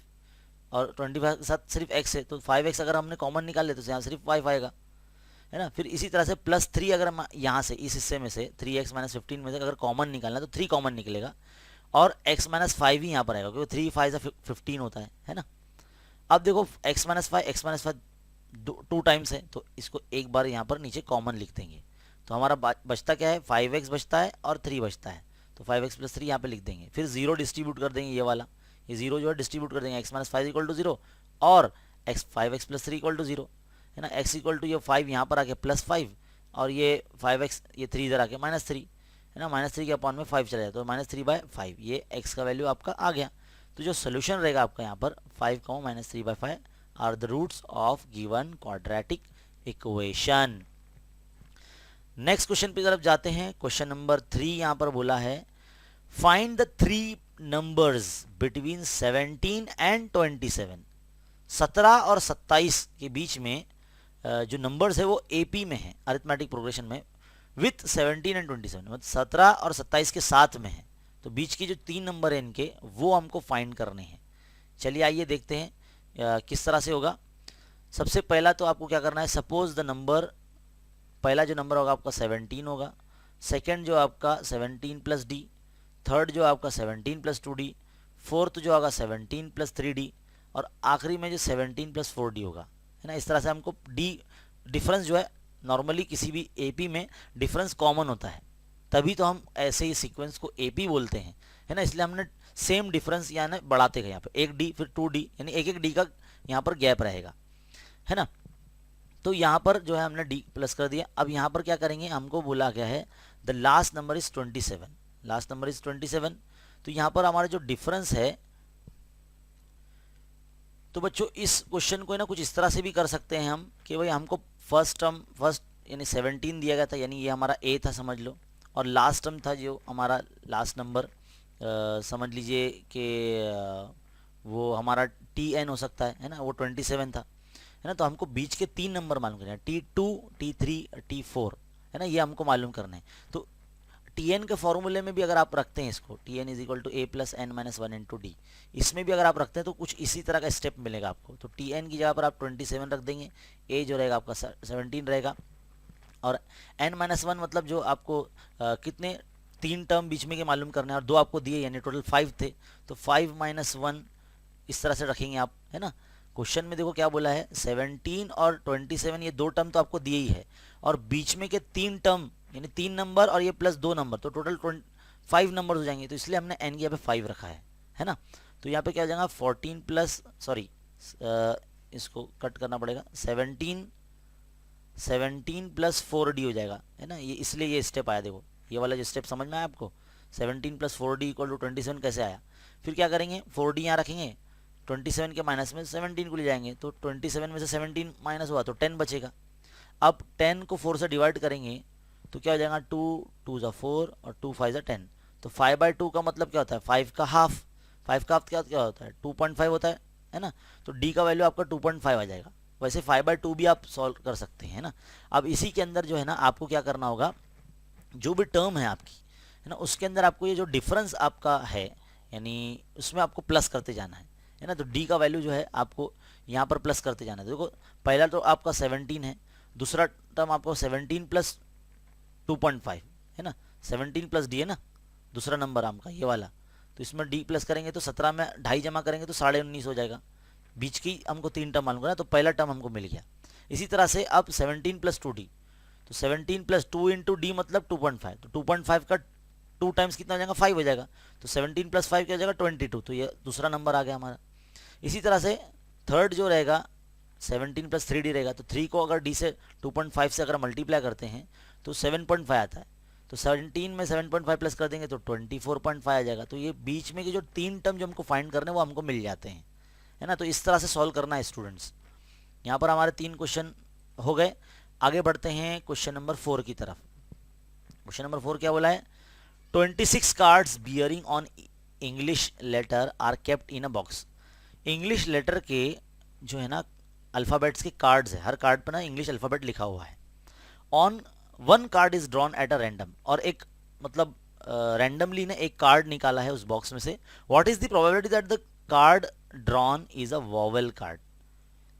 और 25 के साथ सिर्फ x है, तो 5x अगर हमने कॉमन निकाल लेते तो यहाँ सिर्फ 5 आएगा, है ना। फिर इसी तरह से +3 अगर हम यहाँ से इस हिस्से में से 3x - 15 में से अगर कॉमन निकालना है तो 3 कॉमन निकलेगा और x - 5 ही यहाँ पर आएगा, क्योंकि 3 5 15 होता है ना। अब देखो x - 5 x - 5 2 टाइम्स है, तो इसको एक बार यहाँ पर नीचे कॉमन लिख देंगे, तो हमारा बचता क्या है 5x बचता है और 3 बचता है, तो 5x + 3 यहाँ पे लिख देंगे। फिर 0 डिस्ट्रीब्यूट कर देंगे, ये वाला ये 0 जो है डिस्ट्रीब्यूट कर देंगे, x - 5 = 0 और 5x + 3 = 0, है ना। x = ये 5 यहाँ पर आ गया +5 और ये 5x, ये 3 इधर आके -3 है ना, -3 के अपॉन में 5 चला जाए तो -3/5, ये x का वैल्यू आपका आ गया। तो जो सोल्यूशन रहेगा आपका यहाँ पर 5, -3/5 are the roots of given quadratic equation. Next question की तरफ जाते हैं। क्वेश्चन नंबर 3 यहाँ पर बोला है find the 3 numbers between 17 and 27। 17 और 27 के बीच में जो नंबर्स है वो एपी में है, अरिथमेटिक प्रोग्रेशन में, विथ 17 एंड 27, मतलब 17 और 27 के साथ में है। तो बीच की जो 3 नंबर है इनके वो हमको फाइंड करने हैं। चलिए आइए देखते हैं किस तरह से होगा। सबसे पहला तो आपको क्या करना है, सपोज द नंबर, पहला जो नंबर होगा आपका 17 होगा, सेकंड जो आपका 17 प्लस डी, थर्ड जो आपका 17 प्लस 2d, फोर्थ जो होगा 17 प्लस 3d, और आखिरी में जो 17 प्लस 4d होगा, है ना। इस तरह से हमको डी डिफरेंस जो है, नॉर्मली किसी भी एपी में डिफरेंस कॉमन होता है, तभी तो हम ऐसे ही सीक्वेंस को एपी बोलते हैं, है ना। इसलिए हमने सेम डिफरेंस यानी बढ़ाते गए यहाँ पे, एक डी फिर 2d, यानी एक एक डी का यहाँ पर गैप रहेगा, है ना। तो यहाँ पर जो है हमने डी प्लस कर दिया। अब यहाँ पर क्या करेंगे, हमको बोला गया है the last number is 27, last number is 27। तो यहाँ पर हमारा जो डिफरेंस है, तो बच्चों इस क्वेश्चन को ना कुछ इस तरह से भी कर सकते हैं हम कि भाई हमको फर्स्ट यानी 17 दिया गया था, यानी ये हमारा ए था समझ लो, और लास्ट टर्म था जो हमारा लास्ट नंबर, समझ लीजिए कि वो हमारा TN हो सकता है ना, वो 27 था, है ना। तो हमको बीच के 3 नंबर मालूम करने हैं, T2, T3, T4, है ना, ये हमको मालूम करना है। तो TN के फॉर्मूले में भी अगर आप रखते हैं इसको, TN is equal to A plus N minus 1 into D, इसमें भी अगर आप रखते हैं तो कुछ इसी तरह का स्टेप मिलेगा आपको। तो TN की जगह पर आप 27 रख देंगे, A जो रहेगा आपका 17 रहेगा, और N-1 मतलब जो आपको कितने 3 टर्म बीच में के मालूम करने हैं, और 2 आपको दिए यानी टोटल 5 थे, तो 5 - 1 इस तरह से रखेंगे आप, है ना। क्वेश्चन में देखो क्या बोला है, 17 और 27, ये 2 टर्म तो आपको दिए ही है, और बीच में के 3 टर्म यानी 3 नंबर और ये प्लस 2 नंबर, तो टोटल 5 नंबर हो जाएंगे। तो इसलिए हमने n की यहाँ पे 5 रखा है ना। तो यहाँ पे क्या हो जाएगा 14 प्लस, सॉरी इसको कट करना पड़ेगा, 17 प्लस 4d हो जाएगा, है ना। ये इसलिए ये स्टेप आया, देखो ये वाला जो स्टेप समझ में आया आपको, 17 प्लस 4d इक्वल टू 27 कैसे आया। फिर क्या करेंगे, 4d यहाँ रखेंगे, 27 के माइनस में 17 को ले जाएंगे, तो 27 में से 17 माइनस हुआ तो 10 बचेगा। अब 10 को 4 से डिवाइड करेंगे तो क्या हो जाएगा, 2 2 ज़ा 4 और 2 5 ज़ा 10, तो 5/2 का मतलब क्या होता है, 5 का हाफ, 5 का हाफ क्या होता है 2.5 होता है ना। तो डी का वैल्यू आपका 2.5 आ जाएगा। वैसे 5/2 भी आप सॉल्व कर सकते हैं ना। अब इसी के अंदर जो है ना आपको क्या करना होगा, जो भी टर्म है आपकी, है ना, उसके अंदर आपको ये जो डिफरेंस आपका है, यानी उसमें आपको प्लस करते जाना है ना। तो डी का वैल्यू जो है आपको यहाँ पर प्लस करते जाना है। देखो पहला तो आपका 17 है, दूसरा टर्म आपको 17 प्लस 2.5 है ना, 17 प्लस डी है ना दूसरा नंबर आपका ये वाला। तो इसमें डी प्लस करेंगे तो 17 में 2.5 जमा करेंगे तो 19.5 हो जाएगा। बीच की हमको 3 टर्म मालूम करना, तो पहला टर्म हमको मिल गया। इसी तरह से अब 17 प्लस 2d, तो 17 प्लस 2 इंटू डी मतलब 2.5, तो 2.5 का 2 टाइम्स कितना हो जाएगा 5 हो जाएगा, तो 17 प्लस 5 क्या हो जाएगा 22, तो ये दूसरा नंबर आ गया हमारा। इसी तरह से थर्ड जो रहेगा 17 प्लस 3d रहेगा, तो 3 को अगर d से 2.5 से अगर मल्टीप्लाई करते हैं तो 7.5 आता है, तो 17 में 7.5 प्लस कर देंगे तो 24.5 आ जाएगा। तो ये बीच में के जो 3 टर्म जो हमको फाइंड करने वो हमको मिल जाते हैं, है ना। तो इस तरह से सॉल्व करना है स्टूडेंट्स। यहाँ पर हमारे 3 क्वेश्चन हो गए। आगे बढ़ते हैं क्वेश्चन नंबर 4 की तरफ। क्वेश्चन नंबर 4 क्या बोला है, 26 cards bearing on English letter are kept in a box. English letter के जो है ना अल्फ़ाबेट्स के कार्ड्स है, हर कार्ड पर ना इंग्लिश अल्फ़ाबेट लिखा हुआ है। On 1 card is drawn at a random, और एक मतलब रैंडमली ने एक कार्ड निकाला है उस बॉक्स में से। What is the probability that the card drawn is a vowel card.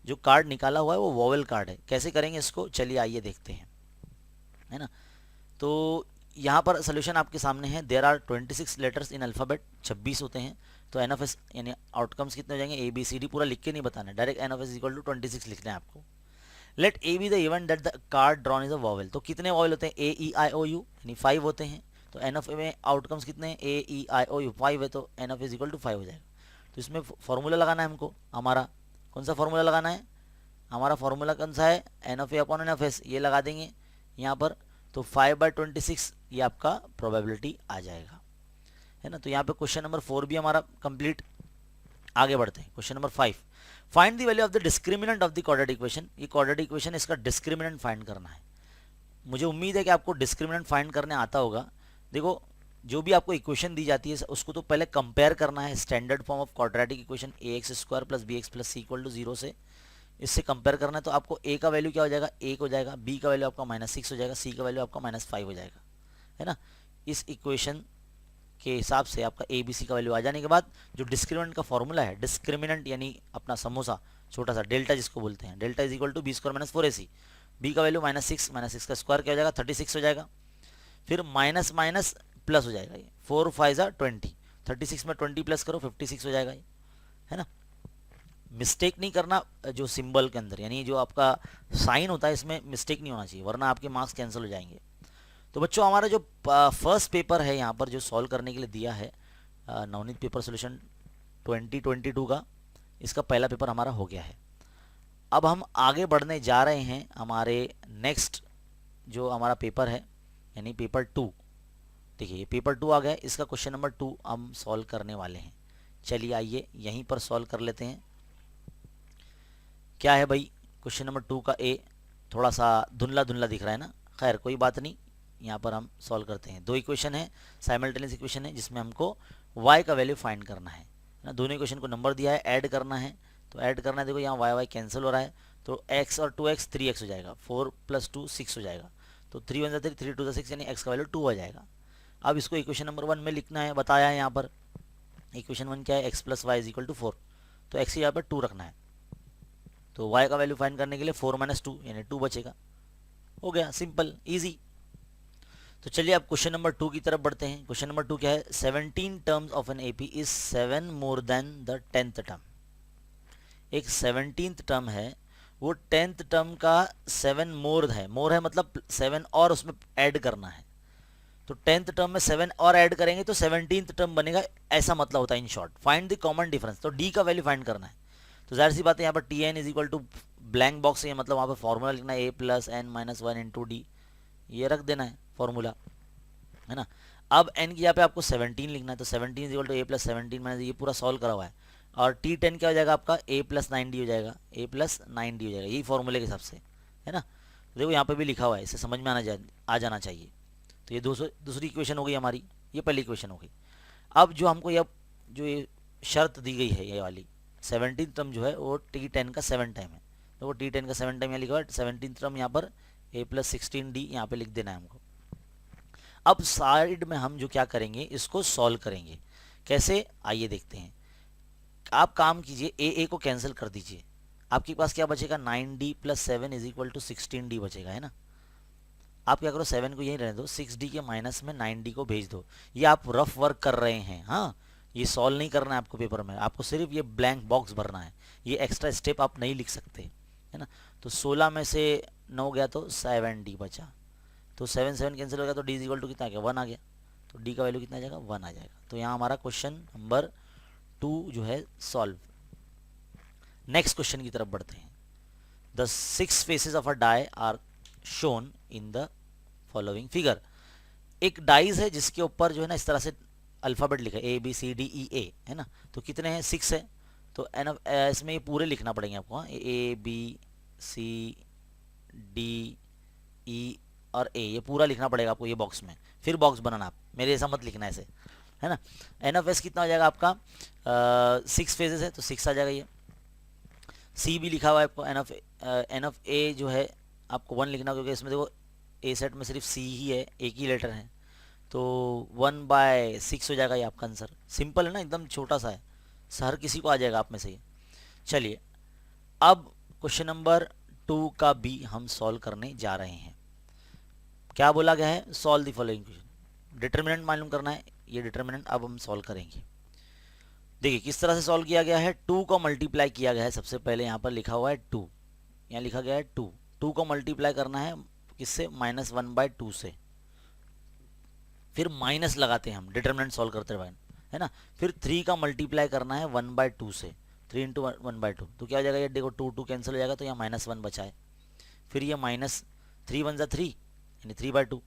जो कार्ड निकाला हुआ है वो वॉवेल कार्ड है। कैसे करेंगे इसको, चलिए आइए देखते हैं, है ना। तो यहाँ पर सोल्यूशन आपके सामने है। There are 26 letters in alphabet, 26 होते हैं। तो एन ऑफ एस यानी आउटकम्स कितने हो जाएंगे, ABCD पूरा लिख के नहीं बताना है, direct N of S equal to 26 लिखना है आपको। Let A be the event that the card drawn is a vowel. तो कितने वॉवेल होते हैं, AEIOU यानी 5 होते हैं। तो एन ऑफ ए में आउटकम्स कितने हैं, AEIOU 5 है, तो N of S equal to 5 हो जाएगा। तो इसमें फॉर्मूला लगाना है हमको, हमारा कौन सा फॉर्मूला लगाना है, हमारा फॉर्मूला कौन सा है, N of A upon N of S, ये लगा देंगे। यहाँ पर, तो 5/26 ये आपका प्रोबेबिलिटी आ जाएगा, है ना। तो यहाँ पे क्वेश्चन नंबर 4 भी हमारा कंप्लीट। आगे बढ़ते हैं, question number 5, find the value of the discriminant of the quadratic equation. ये क्वाड्रेटिक इक्वेशन, इसका डिस्क्रिमिनेंट फाइंड करना है। मुझे उम्मीद है कि आपको डिस्क्रिमिनेंट फाइंड करने आता होगा। देखो, जो भी आपको इक्वेशन दी जाती है उसको तो पहले कंपेयर करना है standard form of quadratic equation ax² + bx + c = 0 से। इससे कंपेयर करना है, तो आपको a का वैल्यू क्या हो जाएगा, 1 हो जाएगा, b का वैल्यू आपका -6 हो जाएगा, c का वैल्यू आपका -5 हो जाएगा, है ना। इस इक्वेशन के हिसाब से आपका ए बी सी का वैल्यू आ जाने के बाद जो डिस्क्रिमिनेंट का फॉर्मूला है, डिस्क्रिमिनेंट यानी अपना समोसा छोटा सा डेल्टा जिसको बोलते हैं, डेल्टा = b² - 4ac, b का वैल्यू -6 का स्क्वायर क्या हो जाएगा, 36 हो जाएगा। फिर माइनस माइनस प्लस हो जाएगा, ये 4 5 20, 36 में 20 प्लस करो 56 हो जाएगा ये, है ना। मिस्टेक नहीं करना जो सिंबल के अंदर, यानी जो आपका साइन होता है इसमें मिस्टेक नहीं होना चाहिए, वरना आपके मार्क्स कैंसिल हो जाएंगे। तो बच्चों, हमारा जो फर्स्ट पेपर है यहाँ पर जो सॉल्व करने के लिए दिया है, नवनीत पेपर सोल्यूशन 2022 का, इसका पहला पेपर हमारा हो गया है। अब हम आगे बढ़ने जा रहे हैं हमारे नेक्स्ट जो हमारा पेपर है, यानी पेपर 2। देखिए, ये पेपर 2 आ गया, इसका क्वेश्चन नंबर 2 हम सॉल्व करने वाले हैं। चलिए आइए यहीं पर सॉल्व कर लेते हैं। क्या है भाई, क्वेश्चन नंबर 2 का ए थोड़ा सा धुंधला धुंधला दिख रहा है ना, खैर कोई बात नहीं, यहाँ पर हम सॉल्व करते हैं। 2 इक्वेशन है, साइमल्टेनियस इक्वेशन है, जिसमें हमको y का वैल्यू फाइंड करना है ना। दोनों इक्वेशन को नंबर दिया है, ऐड करना है, तो ऐड करना है। देखो यहाँ y कैंसिल हो रहा है, तो x और 2x 3x हो जाएगा, 4 + 2 6 हो जाएगा, तो 3 × 1 = 3, 3 × 2 = 6, यानी x का वैल्यू 2 हो जाएगा। अब इसको इक्वेशन नंबर 1 में लिखना है, बताया है यहाँ पर। इक्वेशन 1 क्या है, x + y = 4, तो x यहाँ पर 2 रखना है, तो y का वैल्यू फाइंड करने के लिए 4 - 2 यानी 2 बचेगा। हो गया, सिंपल इजी। तो चलिए अब क्वेश्चन नंबर 2 की तरफ बढ़ते हैं। क्वेश्चन नंबर 2 क्या है, 17 terms of an AP is 7 more than the 10th term. एक 17th टर्म है, वो 10th टर्म का 7 मोर है, मोर है मतलब 7 और उसमें ऐड करना है। तो 10th टर्म में 7 और ऐड करेंगे तो 17th टर्म बनेगा, ऐसा मतलब होता है in short. Find the common difference, तो डी का वैल्यू फाइंड करना है। तो जाहिर सी बात है, यहाँ पर Tn = ब्लैंक बॉक्स है, मतलब वहाँ पर फॉर्मूला लिखना है, a + n - 1 × d, ये रख देना है फॉर्मूला, है ना। अब n की यहाँ पे आपको 17 लिखना है, तो 17 = a + 17 - ये पूरा सॉल्व करा हुआ है। और T10 क्या हो जाएगा आपका, a + 9d हो जाएगा, a + 9d हो जाएगा, यही फॉर्मूले के हिसाब से, है ना। देखो यहाँ पे भी लिखा हुआ है, इसे समझ में आ जाना चाहिए। तो ये दूसरी इक्वेशन हो गई हमारी, ये पहली इक्वेशन हो गई। अब जो हमको ये शर्त दी गई है, ये वाली 17th टर्म जो है वो T10 का 7 टाइम है, तो वो T10 का 7 टाइम यहाँ लिखा हुआ है। 17th टर्म यहाँ पर a + 16d यहाँ पे लिख देना है हमको। अब साइड में हम जो क्या करेंगे, इसको सॉल्व करेंगे। कैसे, आइए देखते हैं। आप काम कीजिए, a को कैंसिल कर दीजिए, आपके पास क्या बचेगा, 9d + 7 = 16d बचेगा, है ना। आप क्या करो, 7 को यहीं रहने दो, 6d के माइनस में 9d को भेज दो। ये आप रफ वर्क कर रहे हैं, हाँ, ये सॉल्व नहीं करना है आपको पेपर में, आपको सिर्फ ये ब्लैंक बॉक्स भरना है, ये एक्स्ट्रा स्टेप आप नहीं लिख सकते, है ना। तो 16 में से 9 गया तो 7d बचा, तो 7 7 कैंसिल हो गया, तो d = कितना आ गया, 1 आ गया, तो d का वैल्यू कितना आ जाएगा, 1 आ जाएगा। तो यहाँ हमारा क्वेश्चन नंबर 2 जो है सॉल्व। नेक्स्ट क्वेश्चन की तरफ बढ़ते हैं। The 6 faces of a die are shown in the following figure. एक डाइज है जिसके ऊपर जो है ना इस तरह से अल्फाबेट लिखा है, ABCDEA, है ना। तो कितने हैं, 6 है, तो इसमें ये पूरे लिखना पड़ेंगे आपको, हाँ, ABCDE और A, ये पूरा लिखना पड़ेगा आपको ये बॉक्स में, फिर बॉक्स बनाना आप, मेरे ऐसा मत लिखना ऐसे, है ना। NF कितना हो जाएगा आपका, 6 फेजेस है तो 6 आ जाएगा। ये C भी लिखा हुआ है आपको, NF A जो है आपको 1 लिखना, क्योंकि इसमें देखो A सेट में सिर्फ C ही है, एक ही लेटर है, तो 1/6 हो जाएगा ये आपका आंसर। सिंपल है ना, एकदम छोटा सा है, हर किसी को आ जाएगा आप में से ये। चलिए अब क्वेश्चन नंबर 2 का भी हम सॉल्व करने जा रहे हैं। क्या बोला गया है, solve the following question. Determinant मालूम करना है, ये डिटर्मिनेंट अब हम सॉल्व करेंगे। देखिए किस तरह से सॉल्व किया गया है, 2 को मल्टीप्लाई किया गया है। सबसे पहले यहाँ पर लिखा हुआ है 2, यहाँ लिखा गया है 2 को मल्टीप्लाई करना है किससे, -1/2 से, फिर माइनस लगाते हैं हम डिटर्मिनेंट सॉल्व करते हुए, है ना। फिर 3 का मल्टीप्लाई करना है 1/2 से, 3 × 1/2, तो क्या हो जाएगा, ये देखो 2 कैंसिल हो जाएगा, तो यहाँ -1 बचा है। फिर ये -3 × 1 = 3, यानी 3/2।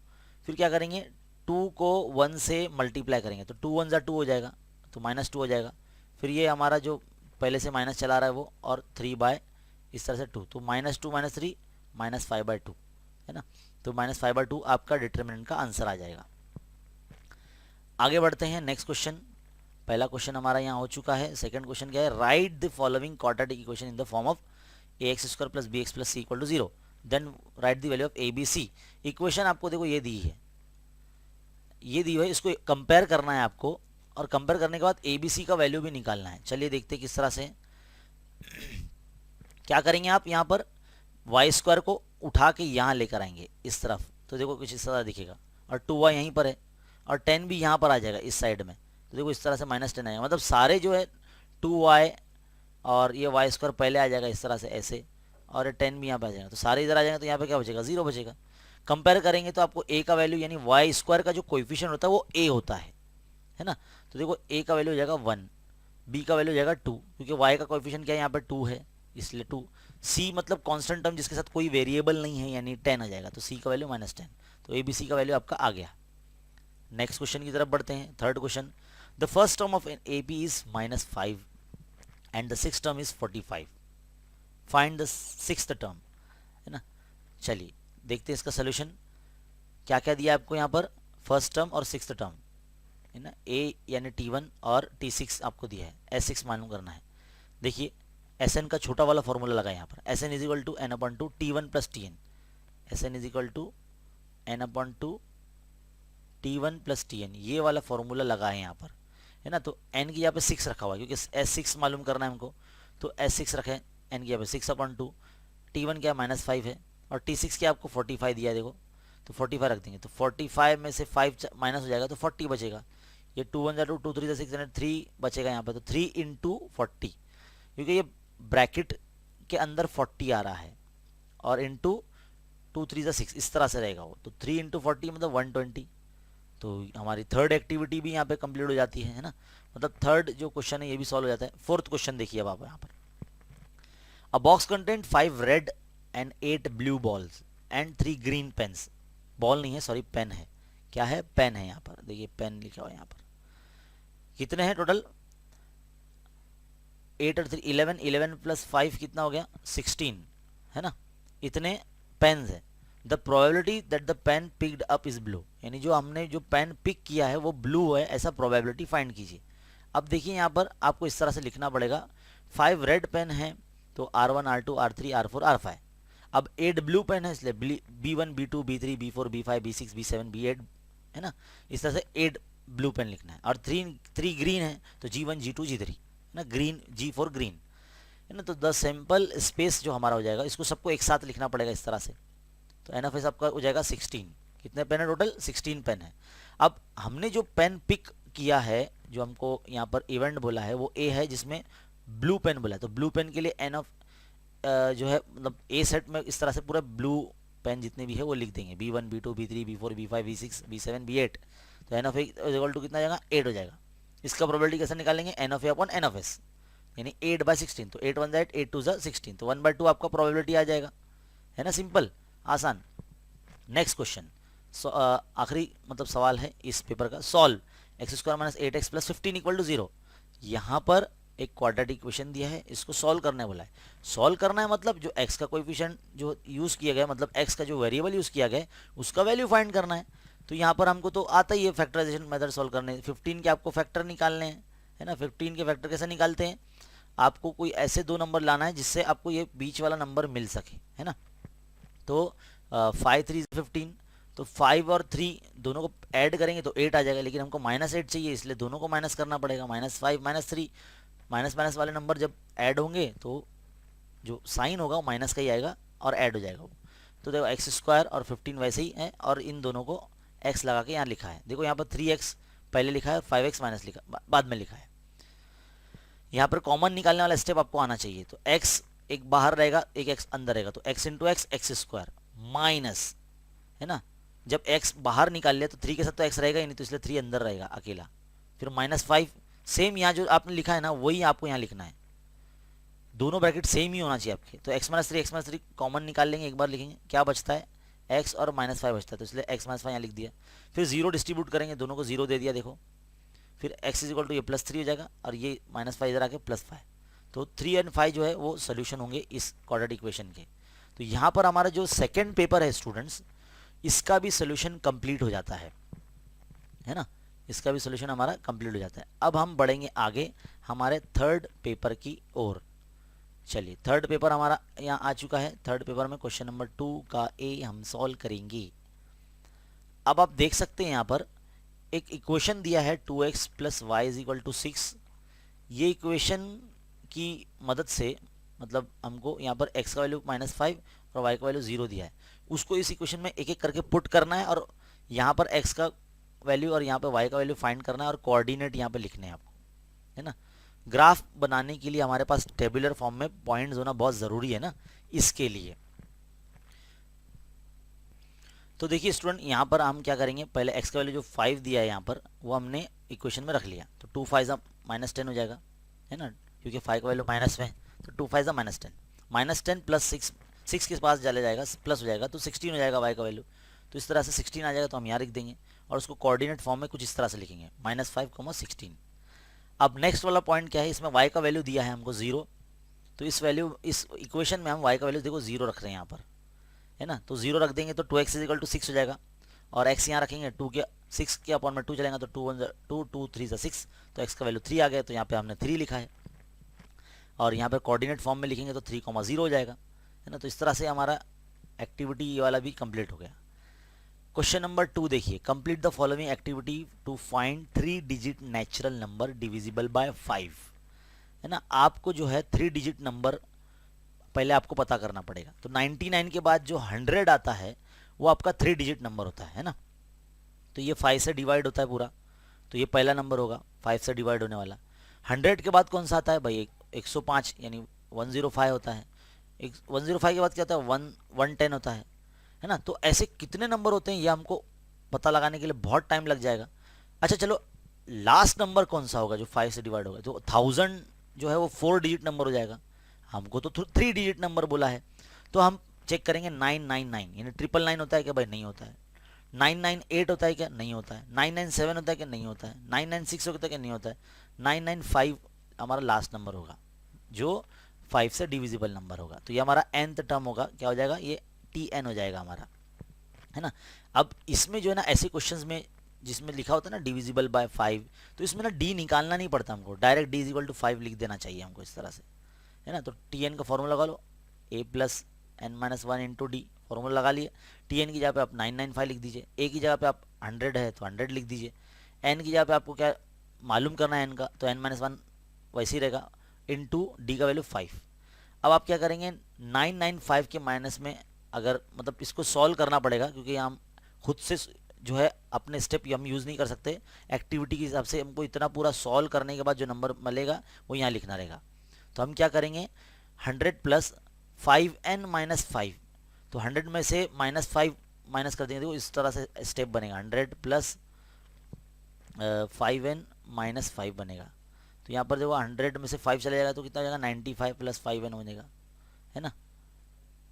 फिर क्या करेंगे, 2 को 1 से मल्टीप्लाई करेंगे तो 2 1 2 हो जाएगा, तो -2 हो जाएगा। फिर ये हमारा जो पहले से माइनस चला रहा है वो, और 3 इस तरह से 2, तो -2 -3 -5/2 है ना। तो -5/2 आपका डिटर्मिनेंट का आंसर आ जाएगा। आगे बढ़ते हैं नेक्स्ट क्वेश्चन। पहला क्वेश्चन हमारा यहाँ हो चुका है। सेकंड क्वेश्चन क्या है, write the following quadratic equation in the form of ax² + bx + c = 0, then write the value of a b c। Equation आपको देखो ये दी है, ये दी हुई है, इसको कंपेयर करना है आपको, और कंपेयर करने के बाद ए बी सी का वैल्यू भी निकालना है। चलिए देखते हैं किस तरह से। क्या करेंगे आप, यहाँ पर y² को उठा के यहाँ लेकर आएंगे इस तरफ, तो देखो कुछ इस तरह दिखेगा, और 2y यहीं पर है, और 10 भी यहाँ पर आ जाएगा इस साइड में, तो देखो इस तरह से -10 आएगा। मतलब सारे जो है 2y और ये y² पहले आ जाएगा इस तरह से ऐसे, और ये 10 भी यहाँ पे आ जाएगा, तो सारे इधर आ जाएंगे, तो यहाँ पे क्या बचेगा, 0 बचेगा। कंपेयर करेंगे तो आपको a का वैल्यू यानी y² का जो कोएफिशिएंट होता है वो a होता है ना। तो देखो a का वैल्यू हो जाएगा 1, b का वैल्यू हो जाएगा 2, क्योंकि y का कोएफिशिएंट क्या है यहाँ पे 2 है इसलिए 2, c मतलब कांस्टेंट टर्म जिसके साथ कोई वेरिएबल नहीं है यानी 10 आ जाएगा, तो c का वैल्यू -10, तो a b c का वैल्यू आपका आ गया। नेक्स्ट क्वेश्चन की तरफ बढ़ते हैं। Third question, the first term of an A P is -5 and the six term is 45, find the sixth term, है ना। चलिए देखते हैं इसका सोल्यूशन। क्या क्या दिया आपको यहाँ पर, फर्स्ट टर्म और सिक्स्थ टर्म है ना, a यानी t1 और t6 आपको दिया है, s6 मालूम करना है। देखिए Sn का छोटा वाला फॉर्मूला लगा यहाँ पर, Sn = n/2 t1 + tn, Sn = n/2 t1 + tn, ये वाला फॉर्मूला लगा है यहाँ पर, है ना। तो n की यहाँ पे 6 रखा हुआ है, क्योंकि s6 मालूम करना है हमको, तो s6 रखें, n की यहाँ पे 6/2, t1 क्या -5 है, और t6 क्या आपको 45 दिया है, देखो तो 45 रख देंगे, तो 45 में से 5 माइनस हो जाएगा तो 40 बचेगा। ये 2 1 2 2 3 6 3 बचेगा यहाँ पे, तो 3 × 40, क्योंकि ये ब्रैकेट के अंदर 40 आ रहा है, और इंटू 2 3 6 इस तरह से रहेगा वो, तो 3 × 40 मतलब 120। तो हमारी थर्ड एक्टिविटी भी यहाँ पे कंप्लीट हो जाती है ना, मतलब थर्ड जो क्वेश्चन है ये भी सॉल्व हो जाता है। फोर्थ क्वेश्चन देखिए अब आप यहाँ पर, a box content 5 red and 8 blue balls and 3 green pens, ball नहीं है सॉरी पेन है, क्या है, पेन है यहाँ पर, देखिए पेन लिखा हुआ है यहाँ पर। कितने हैं टोटल, 8 और 3 11, 11 + 5 कितना हो गया 16, है ना। इतने पेन्स है, the probability that the pen picked up is blue, यानी जो हमने जो पेन पिक किया है वो ब्लू है, ऐसा प्रोबेबिलिटी फाइंड कीजिए। अब देखिए यहाँ पर आपको इस तरह से लिखना पड़ेगा, 5 रेड पेन है तो R1 R2 R3 R4 R5, अब 8 ब्लू पेन है इसलिए B1 B2 B3 B4 B5 B6 B7 B8, है ना। इस तरह से 8 ब्लू पेन लिखना है, और 3 ग्रीन है तो G1 G2 G3, है ना, ग्रीन G4 ग्रीन, है ना। तो द सैंपल स्पेस जो हमारा हो जाएगा, इसको सबको एक साथ लिखना पड़ेगा इस तरह से, तो एन ऑफ एस आपका हो जाएगा 16। कितने पेन है टोटल, 16 पेन है। अब हमने जो पेन पिक किया है, जो हमको यहाँ पर इवेंट बोला है वो ए है, जिसमें ब्लू पेन बोला है, तो ब्लू पेन के लिए एन ऑफ जो है मतलब ए सेट में इस तरह से पूरा ब्लू पेन जितने भी है वो लिख देंगे, B1 B2 B3 B4 B5 B6 B7 B8, तो N of A equal to कितना जाएगा 8 हो जाएगा। इसका प्रोबेबिलिटी कैसे निकालेंगे, N of A upon N of S, यानी 8/16, तो 8 1 8 8 2 16, तो 1/2 आपका प्रोबेबिलिटी आ जाएगा, है ना, सिंपल आसान। नेक्स्ट क्वेश्चन, आखिरी मतलब सवाल है इस पेपर का, सॉल्व x² - 8x + 15 = 0। यहाँ पर एक क्वाड्रेटिक इक्वेशन दिया है, इसको सॉल्व करने बोला है। सॉल्व करना है मतलब जो x का कोएफिशिएंट जो यूज़ किया गया, मतलब x का जो वेरिएबल यूज़ किया गया उसका वैल्यू फाइंड करना है। तो यहाँ पर हमको तो आता ही है फैक्टराइजेशन मेथड सॉल्व करने, 15 के आपको फैक्टर निकालने हैं, है ना। 15 के फैक्टर कैसे निकालते हैं, आपको कोई ऐसे 2 नंबर लाना है जिससे आपको ये बीच वाला नंबर मिल सके, है ना। तो 5 3 15, तो 5 और 3 दोनों को ऐड करेंगे तो 8 आ जाएगा, लेकिन हमको -8 चाहिए इसलिए दोनों को माइनस करना पड़ेगा, -5 -3, माइनस वाले नंबर जब ऐड होंगे तो जो साइन होगा वो माइनस का ही आएगा और ऐड हो जाएगा वो। तो देखो x² और 15 वैसे ही है, और इन दोनों को x लगा के यहाँ लिखा है। देखो यहाँ पर 3x पहले लिखा है, 5x माइनस लिखा बाद में लिखा है। यहाँ पर कॉमन निकालने वाला स्टेप आपको आना चाहिए, तो x एक बाहर रहेगा एक x अंदर रहेगा, तो x × x x² माइनस, है ना। जब x बाहर निकाल लिया तो 3 के साथ तो x रहेगा ही नहीं, तो इसलिए 3 अंदर रहेगा अकेला, फिर -5 सेम यहाँ जो आपने लिखा है ना वही आपको यहाँ लिखना है, दोनों ब्रैकेट सेम ही होना चाहिए आपके। तो x - 3 कॉमन निकाल लेंगे, एक बार लिखेंगे क्या बचता है एक्स और -5 बचता है, तो इसलिए x -5 यहाँ लिख दिया। फिर 0 डिस्ट्रीब्यूट करेंगे, दोनों को 0 दे दिया देखो, फिर x इज इक्वल टू ये +3 हो जाएगा और ये -5 इधर आके +5, तो 3 और 5 जो है वो सोल्यूशन होंगे इस क्वाड्रेटिक इक्वेशन के। तो यहाँ पर हमारा जो सेकेंड पेपर है स्टूडेंट्स, इसका भी सोल्यूशन कंप्लीट हो जाता है ना, इसका भी सोल्यूशन हमारा कंप्लीट हो जाता है। अब हम बढ़ेंगे आगे हमारे थर्ड पेपर की ओर। चलिए थर्ड पेपर हमारा यहाँ आ चुका है। थर्ड पेपर में क्वेश्चन नंबर 2 का ए हम सॉल्व करेंगे। अब आप देख सकते हैं यहाँ पर एक इक्वेशन दिया है 2x + y = 6। ये इक्वेशन की मदद से मतलब हमको यहाँ पर x का वैल्यू -5 और y का वैल्यू 0 दिया है, उसको इस इक्वेशन में एक एक करके पुट करना है और यहाँ पर x का वैल्यू और यहाँ पे y का वैल्यू फाइंड करना है और कोऑर्डिनेट यहाँ पे लिखने हैं आपको, है ना। ग्राफ बनाने के लिए हमारे पास टेबुलर फॉर्म में पॉइंट्स होना बहुत ज़रूरी है ना, इसके लिए। तो देखिए स्टूडेंट, यहाँ पर हम क्या करेंगे, पहले x का वैल्यू जो 5 दिया है यहाँ पर वो हमने इक्वेशन में रख लिया, तो 2 5 -10 हो जाएगा, है ना, क्योंकि 5 का वैल्यू माइनस में है, तो 2 5 -10, -10 + 6, 6 के पास चले जाएगा, प्लस हो जाएगा, तो 16 हो जाएगा y का वैल्यू। तो इस तरह से 16 आ जाएगा, तो हम यहाँ लिख देंगे और उसको कोऑर्डिनेट फॉर्म में कुछ इस तरह से लिखेंगे -5, 16। अब नेक्स्ट वाला पॉइंट क्या है, इसमें y का वैल्यू दिया है हमको 0, तो इस इक्वेशन में हम y का वैल्यू देखो 0 रख रहे हैं यहाँ पर, है ना, तो 0 रख देंगे तो 2x = 6 हो जाएगा और x यहाँ रखेंगे 2 के 6 के अपॉन में 2 चलेगा, तो 2 1 2 2 3 6, तो x का वैल्यू 3 आ गया, तो यहाँ पे हमने 3 लिखा है और यहाँ पर कोऑर्डिनेट फॉर्म में लिखेंगे तो 3, 0 हो जाएगा, है ना। तो इस तरह से हमारा एक्टिविटी ये वाला भी कंप्लीट हो गया। क्वेश्चन नंबर 2 देखिए, complete the following activity to find 3 digit natural number divisible by 5, है ना। आपको जो है 3 डिजिट नंबर पहले आपको पता करना पड़ेगा। तो 99 के बाद जो 100 आता है वो आपका 3 डिजिट नंबर होता है ना। तो ये 5 से डिवाइड होता है पूरा, तो ये पहला नंबर होगा 5 से डिवाइड होने वाला। 100 के बाद कौन सा आता है भाई, 105 यानी 105 होता है। 105 के बाद क्या होता है, 110 होता है ना। तो ऐसे कितने नंबर होते हैं ये हमको पता लगाने के लिए बहुत टाइम लग जाएगा। अच्छा चलो, लास्ट नंबर कौन सा होगा जो 5 से डिवाइड होगा, तो 1000 जो है वो 4 डिजिट नंबर हो जाएगा। हमको तो 3 डिजिट नंबर बोला है, तो हम चेक करेंगे 999 यानी 999 होता है क्या भाई, नहीं होता है। 998 होता है क्या, नहीं होता है। 997 होता है क्या, नहीं होता है। 996 होता है क्या, नहीं होता है। 995 हमारा लास्ट नंबर होगा जो 5 से डिविजिबल नंबर होगा, तो ये हमारा nth टर्म होगा, क्या हो जाएगा, ये tn हो जाएगा हमारा, है ना। अब इसमें जो है ना ऐसे क्वेश्चंस में जिसमें लिखा होता है ना डिविजिबल बाय 5, तो इसमें ना d निकालना नहीं पड़ता हमको, डायरेक्ट d = 5 लिख देना चाहिए हमको इस तरह से, है ना। तो tn का फॉर्मूला लगा लो, a + n - 1 × d, फॉर्मूला लगा लिए। tn की जगह पे आप 995 लिख दीजिए, a की जगह पे आप 100 है तो 100 लिख दीजिए, n की जगह पे आपको क्या मालूम करना है n का, तो n - 1 वैसे ही रहेगा, इंटू d का वैल्यू 5। अब आप क्या करेंगे, 995 के माइनस में अगर मतलब इसको सॉल्व करना पड़ेगा, क्योंकि हम खुद से जो है अपने स्टेप हम यूज़ नहीं कर सकते, एक्टिविटी के हिसाब से हमको इतना पूरा सॉल्व करने के बाद जो नंबर मिलेगा वो यहाँ लिखना रहेगा। तो हम क्या करेंगे, 100 + 5n - 5, तो 100 में से -5 माइनस कर देंगे, देखो इस तरह से स्टेप बनेगा, 100 + 5n - 5 बनेगा। तो यहाँ पर देखो 100 में से 5 चले जाएगा तो कितना हो जाएगा, 95 + 5n हो जाएगा, है ना,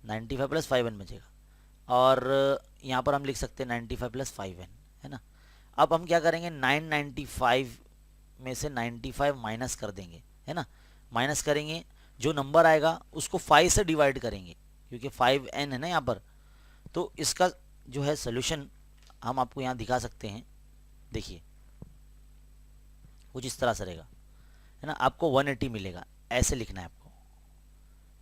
95 + 5n बचेगा। और यहाँ पर हम लिख सकते हैं 95 + 5n, है ना। अब हम क्या करेंगे, 995 में से 95 माइनस कर देंगे, है ना। माइनस करेंगे, जो नंबर आएगा उसको 5 से डिवाइड करेंगे, क्योंकि 5n है ना यहाँ पर। तो इसका जो है सोल्यूशन हम आपको यहाँ दिखा सकते हैं, देखिए कुछ इस तरह से रहेगा, है ना। आपको 180 मिलेगा, ऐसे लिखना है आपको,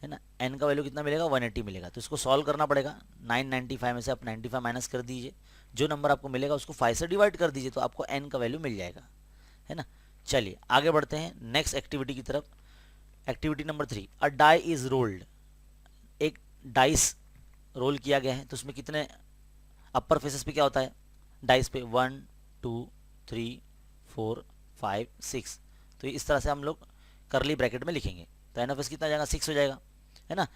है ना। n का वैल्यू कितना मिलेगा, 180 मिलेगा। तो इसको सॉल्व करना पड़ेगा, 995 में से आप 95 माइनस कर दीजिए, जो नंबर आपको मिलेगा उसको 5 से डिवाइड कर दीजिए, तो आपको n का वैल्यू मिल जाएगा, है ना। चलिए आगे बढ़ते हैं नेक्स्ट एक्टिविटी की तरफ। Activity number 3, a die is rolled, एक डाइस रोल किया गया है, तो उसमें कितने अपर फेसेस पे क्या होता है, डाइस पे 1 2 3 4 5 6, तो इस तरह से हम लोग करली ब्रैकेट में लिखेंगे, तो एन ऑफ एस कितना जाएगा, 6 हो जाएगा, है ना।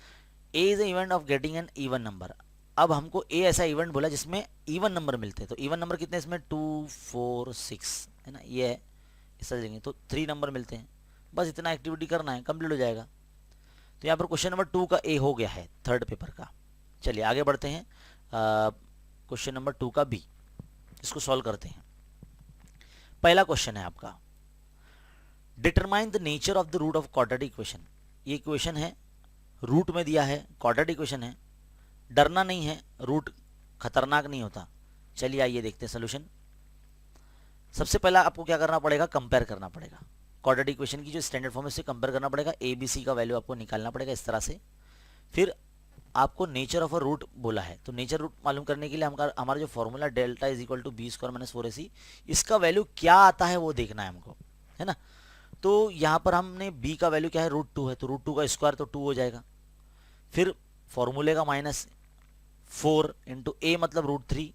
A is a event of getting an even number. अब हमको ए ऐसा इवेंट बोला जिसमें इवन नंबर मिलते हैं, तो इवन नंबर कितने इसमें 2 4 6, है ना, ये है, इस तरह लेंगे तो 3 नंबर मिलते हैं। बस इतना एक्टिविटी करना है, कंप्लीट हो जाएगा। तो यहाँ पर क्वेश्चन नंबर 2 का ए हो गया है थर्ड पेपर का। चलिए आगे बढ़ते हैं। क्वेश्चन नंबर 2 का बी, इसको सॉल्व करते हैं। पहला क्वेश्चन है आपका, determine the nature of the root of quadratic equation. ये इक्वेशन है, रूट में दिया है, क्वाड्रेटिक इक्वेशन है, डरना नहीं है, रूट खतरनाक नहीं होता। चलिए आइए देखते हैं सोल्यूशन। सबसे पहला आपको क्या करना पड़ेगा, कंपेयर करना पड़ेगा क्वाड्रेटिक इक्वेशन की जो स्टैंडर्ड फॉर्म है उससे कंपेयर करना पड़ेगा, ए बी सी का वैल्यू आपको निकालना पड़ेगा इस तरह से। फिर आपको नेचर ऑफ अ रूट बोला है, तो नेचर रूट मालूम करने के लिए हमारा जो formula delta is equal to B square minus 4ac, इसका वैल्यू क्या आता है वो देखना है हमको, है ना। तो यहाँ पर हमने b का वैल्यू क्या है, √2 है, तो √2 का स्क्वायर तो 2 हो जाएगा। फिर फॉर्मूले का -4 इंटू ए मतलब √3,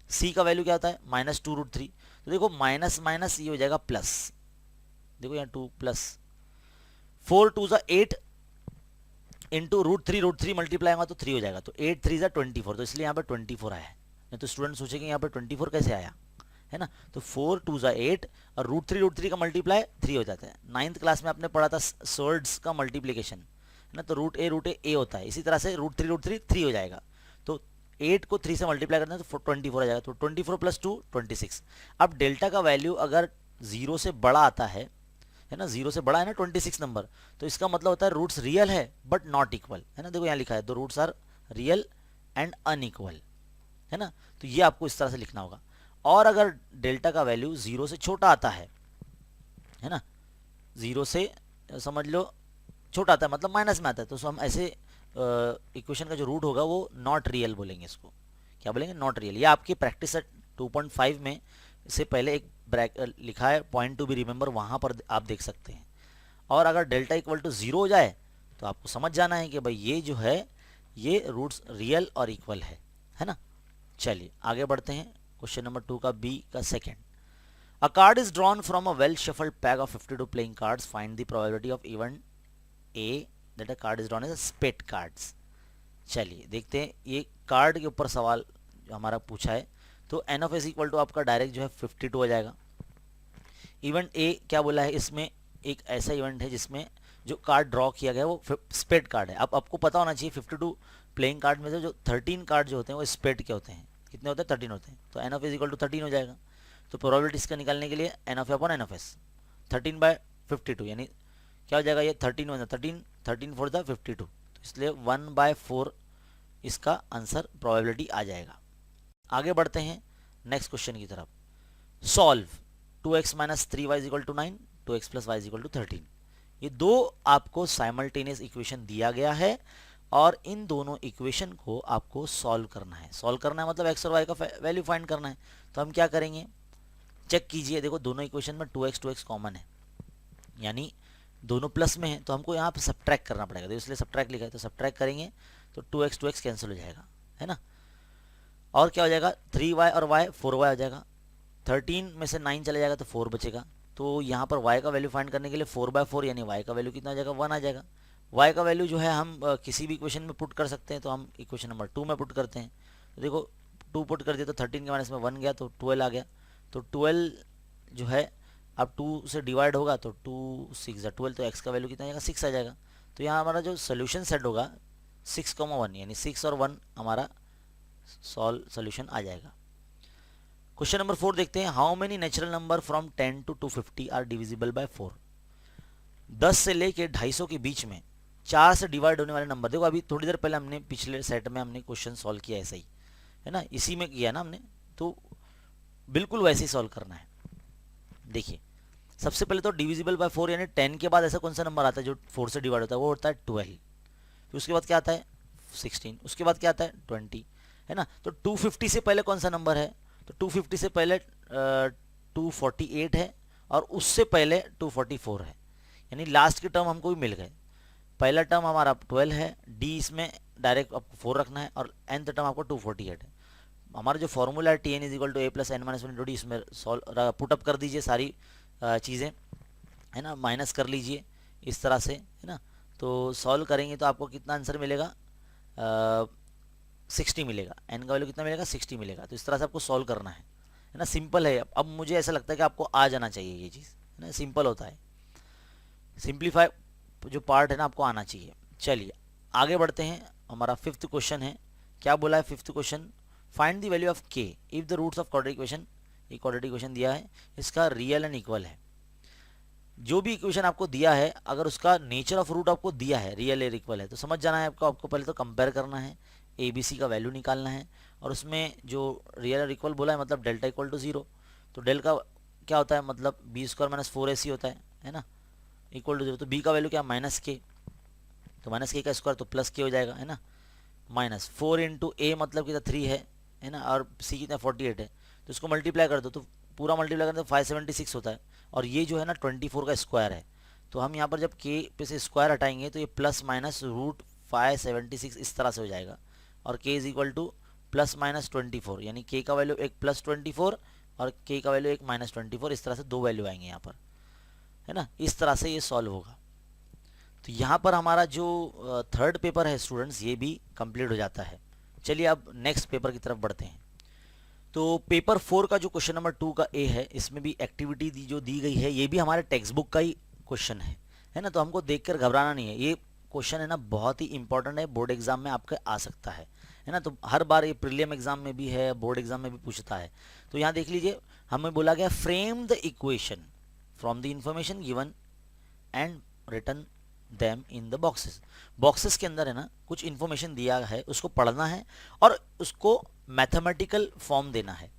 सी का वैल्यू क्या होता है -2 √3, तो देखो माइनस माइनस ये हो जाएगा प्लस, देखो यहाँ 2 प्लस 4 2 ज़ा 8 इंटू √3 मल्टीप्लाई होगा तो 3 हो जाएगा, तो 8 3 ज़ा 24, तो इसलिए यहाँ पर 24 आया है। नहीं तो स्टूडेंट सोचेंगे यहाँ पर 24 कैसे आया, है ना। तो 4 2 ज़ा 8 और √3 का मल्टीप्लाई 3 हो जाता है। 9th क्लास में आपने पढ़ा था सर्ड्स का मल्टीप्लिकेशन, है ना, तो √a होता है, इसी तरह से √3 3 हो जाएगा। तो 8 को 3 से मल्टीप्लाई करना है तो 24 आ जाएगा, तो 24 + 2 26। अब डेल्टा का वैल्यू अगर 0 से बड़ा आता है ना, 0 से बड़ा है ना 26 नंबर, तो इसका मतलब होता है रूट्स रियल है बट नॉट इक्वल, है ना। देखो यहाँ लिखा है the roots are real and unequal, है ना, तो ये आपको इस तरह से लिखना होगा। और अगर डेल्टा का वैल्यू 0 से छोटा आता है ना, 0 से समझ लो छोटा आता है मतलब माइनस में आता है, तो हम ऐसे इक्वेशन का जो रूट होगा वो नॉट रियल बोलेंगे, इसको क्या बोलेंगे, नॉट रियल। ये आपकी प्रैक्टिस सेट 2.5 में से पहले एक लिखा है, पॉइंट टू बी रिमेंबर, वहाँ पर आप देख सकते हैं। और अगर डेल्टा इक्वल टू 0 हो जाए तो आपको समझ जाना है कि भाई ये जो है ये रूट्स रियल और इक्वल है ना। चलिए आगे बढ़ते हैं, क्वेश्चन नंबर 2 का बी का second. A card is drawn from a well shuffled pack of 52 playing cards, find the probability of event A that a card is drawn as a spade cards. चलिए देखते हैं, ये कार्ड के ऊपर सवाल जो हमारा पूछा है, तो N of S equal to आपका डायरेक्ट जो है 52 हो जाएगा। इवेंट ए क्या बोला है, इसमें एक ऐसा इवेंट है जिसमें जो कार्ड ड्रॉ किया गया है वो स्पेड कार्ड है। अब आपको पता होना चाहिए 52 प्लेइंग कार्ड में से जो 13 कार्ड जो होते हैं वो स्पेड के होते हैं, कितने होते हैं 13 होते हैं, तो N of S equal to 13 हो जाएगा। तो प्रोबेबिलिटी इसका निकालने के लिए N of A upon N of S 13/52, यानी क्या हो जाएगा, ये 13 4 द 52, तो इसलिए 1/4 इसका आंसर प्रोबेबिलिटी आ जाएगा। आगे बढ़ते हैं नेक्स्ट क्वेश्चन की तरफ। Solve 2x - 3y = 9, 2x + y = 13। ये दो आपको साइमल्टेनियस इक्वेशन दिया गया है और इन दोनों इक्वेशन को आपको सॉल्व करना है। सॉल्व करना है मतलब x और y का वैल्यू फाइंड करना है। तो हम क्या करेंगे, चेक कीजिए, देखो दोनों इक्वेशन में 2x कॉमन है, यानी दोनों प्लस में है, तो हमको यहाँ पर सब्ट्रैक्ट करना पड़ेगा, तो इसलिए सब्ट्रैक्ट लिखा है, तो सब्ट्रैक्ट करेंगे तो 2x कैंसिल हो जाएगा, है ना। और क्या हो जाएगा, 3y और y 4y हो जाएगा, 13 में से 9 चला जाएगा तो 4 बचेगा। तो यहाँ पर y का वैल्यू फाइंड करने के लिए 4/4 यानी y का वैल्यू कितना आ जाएगा, 1 आ जाएगा। y का वैल्यू जो है हम किसी भी इक्वेशन में पुट कर सकते हैं, तो हम इक्वेशन नंबर 2 में पुट करते हैं। तो देखो 2 पुट कर दिया तो 13 के माइनस में 1 गया तो 12 आ गया, तो 12 जो है अब 2 से डिवाइड होगा तो 2 6 12, तो x का वैल्यू कितना आ जाएगा, 6 आ जाएगा। तो यहाँ हमारा जो सोल्यूशन सेट होगा 6,1 यानी 6 और 1 हमारा सोल्यूशन आ जाएगा। क्वेश्चन नंबर 4 देखते हैं, how many natural number from 10 to 250 are divisible by 4। 10 से लेके 250 के बीच में 4 से डिवाइड होने वाले नंबर, देखो अभी थोड़ी देर पहले हमने पिछले सेट में हमने क्वेश्चन सॉल्व किया ऐसा ही, है ना, इसी में किया ना हमने, तो बिल्कुल वैसे ही सॉल्व करना है। देखिए सबसे पहले तो डिविजिबल बाय 4 यानी 10 के बाद ऐसा कौन सा नंबर आता है जो 4 से डिवाइड होता है, वो होता है 12। फिर उसके बाद क्या आता है 16, उसके बाद क्या आता है 20, है ना। तो 250 से पहले कौन सा नंबर है, तो 250 से पहले 248 है और उससे पहले 244 है, यानी लास्ट के टर्म हमको भी मिल गए। पहला टर्म हमारा 12 है, डी इसमें डायरेक्ट आपको 4 रखना है और nth टर्म आपको 248 है। हमारा जो फॉर्मूला है Tn = a + n - 1 इसमें पुटअप कर दीजिए सारी चीज़ें, है ना, माइनस कर लीजिए इस तरह से, है ना। तो सॉल्व करेंगे तो आपको कितना आंसर मिलेगा, 60 मिलेगा, n का वैल्यू कितना मिलेगा 60 मिलेगा। तो इस तरह से आपको सॉल्व करना है ना, सिंपल है। अब मुझे ऐसा लगता है कि आपको आ जाना चाहिए ये चीज़, है ना, सिंपल होता है, सिंप्लीफाई जो पार्ट है ना आपको आना चाहिए। चलिए आगे बढ़ते हैं, हमारा 5th क्वेश्चन है, क्या बोला है 5th question, find the value of K if the roots of quadratic equation, ये क्वाड्रेटिक इक्वेशन दिया है, इसका रियल एंड इक्वल है। जो भी इक्वेशन आपको दिया है अगर उसका नेचर ऑफ रूट आपको दिया है रियल और इक्वल है तो समझ जाना है आपको पहले तो कंपेयर करना है, ए बी सी का वैल्यू निकालना है, और उसमें जो रियल और इक्वल बोला है मतलब डेल्टा इक्वल टू 0, तो डेल का क्या होता है मतलब बी स्क्वायर माइनस 4ac होता है ना, इक्वल टू 0। तो बी का वैल्यू क्या माइनस के, तो माइनस के का स्क्वायर तो प्लस के हो जाएगा, है ना, माइनस 4 इंटू ए मतलब कितना 3 है ना, और सी कितना 48 है, तो इसको मल्टीप्लाई कर दो तो पूरा मल्टीप्लाई करते तो 576 होता है, और ये जो है ना 24 का स्क्वायर है। तो हम यहाँ पर जब के पे से स्क्वायर हटाएंगे तो ये प्लस माइनस रूट 576 इस तरह से हो जाएगा, और के is equal two plus minus 24, यानी के का वैल्यू एक प्लस 24 और के का वैल्यू एक माइनस 24, इस तरह से दो वैल्यू आएंगे यहाँ पर, है ना, इस तरह से ये सॉल्व होगा। तो यहाँ पर हमारा जो थर्ड पेपर है स्टूडेंट्स ये भी कंप्लीट हो जाता है। चलिए अब नेक्स्ट पेपर की तरफ बढ़ते हैं। तो पेपर 4 का जो क्वेश्चन नंबर 2 का ए है, इसमें भी एक्टिविटी जो दी गई है ये भी हमारे टेक्स्ट बुक का ही क्वेश्चन है ना, तो हमको देखकर घबराना नहीं है। ये क्वेश्चन है ना बहुत ही इंपॉर्टेंट है, बोर्ड एग्जाम में आपके आ सकता है ना, तो हर बार ये प्रीलियम एग्जाम में भी है, बोर्ड एग्जाम में भी पूछता है। तो यहाँ देख लीजिए हमें बोला गया frame the equation from the information given and return them in the boxes. Boxes के अंदर है ना कुछ इंफॉर्मेशन दिया है, उसको पढ़ना है और उसको मैथमेटिकल फॉर्म देना है।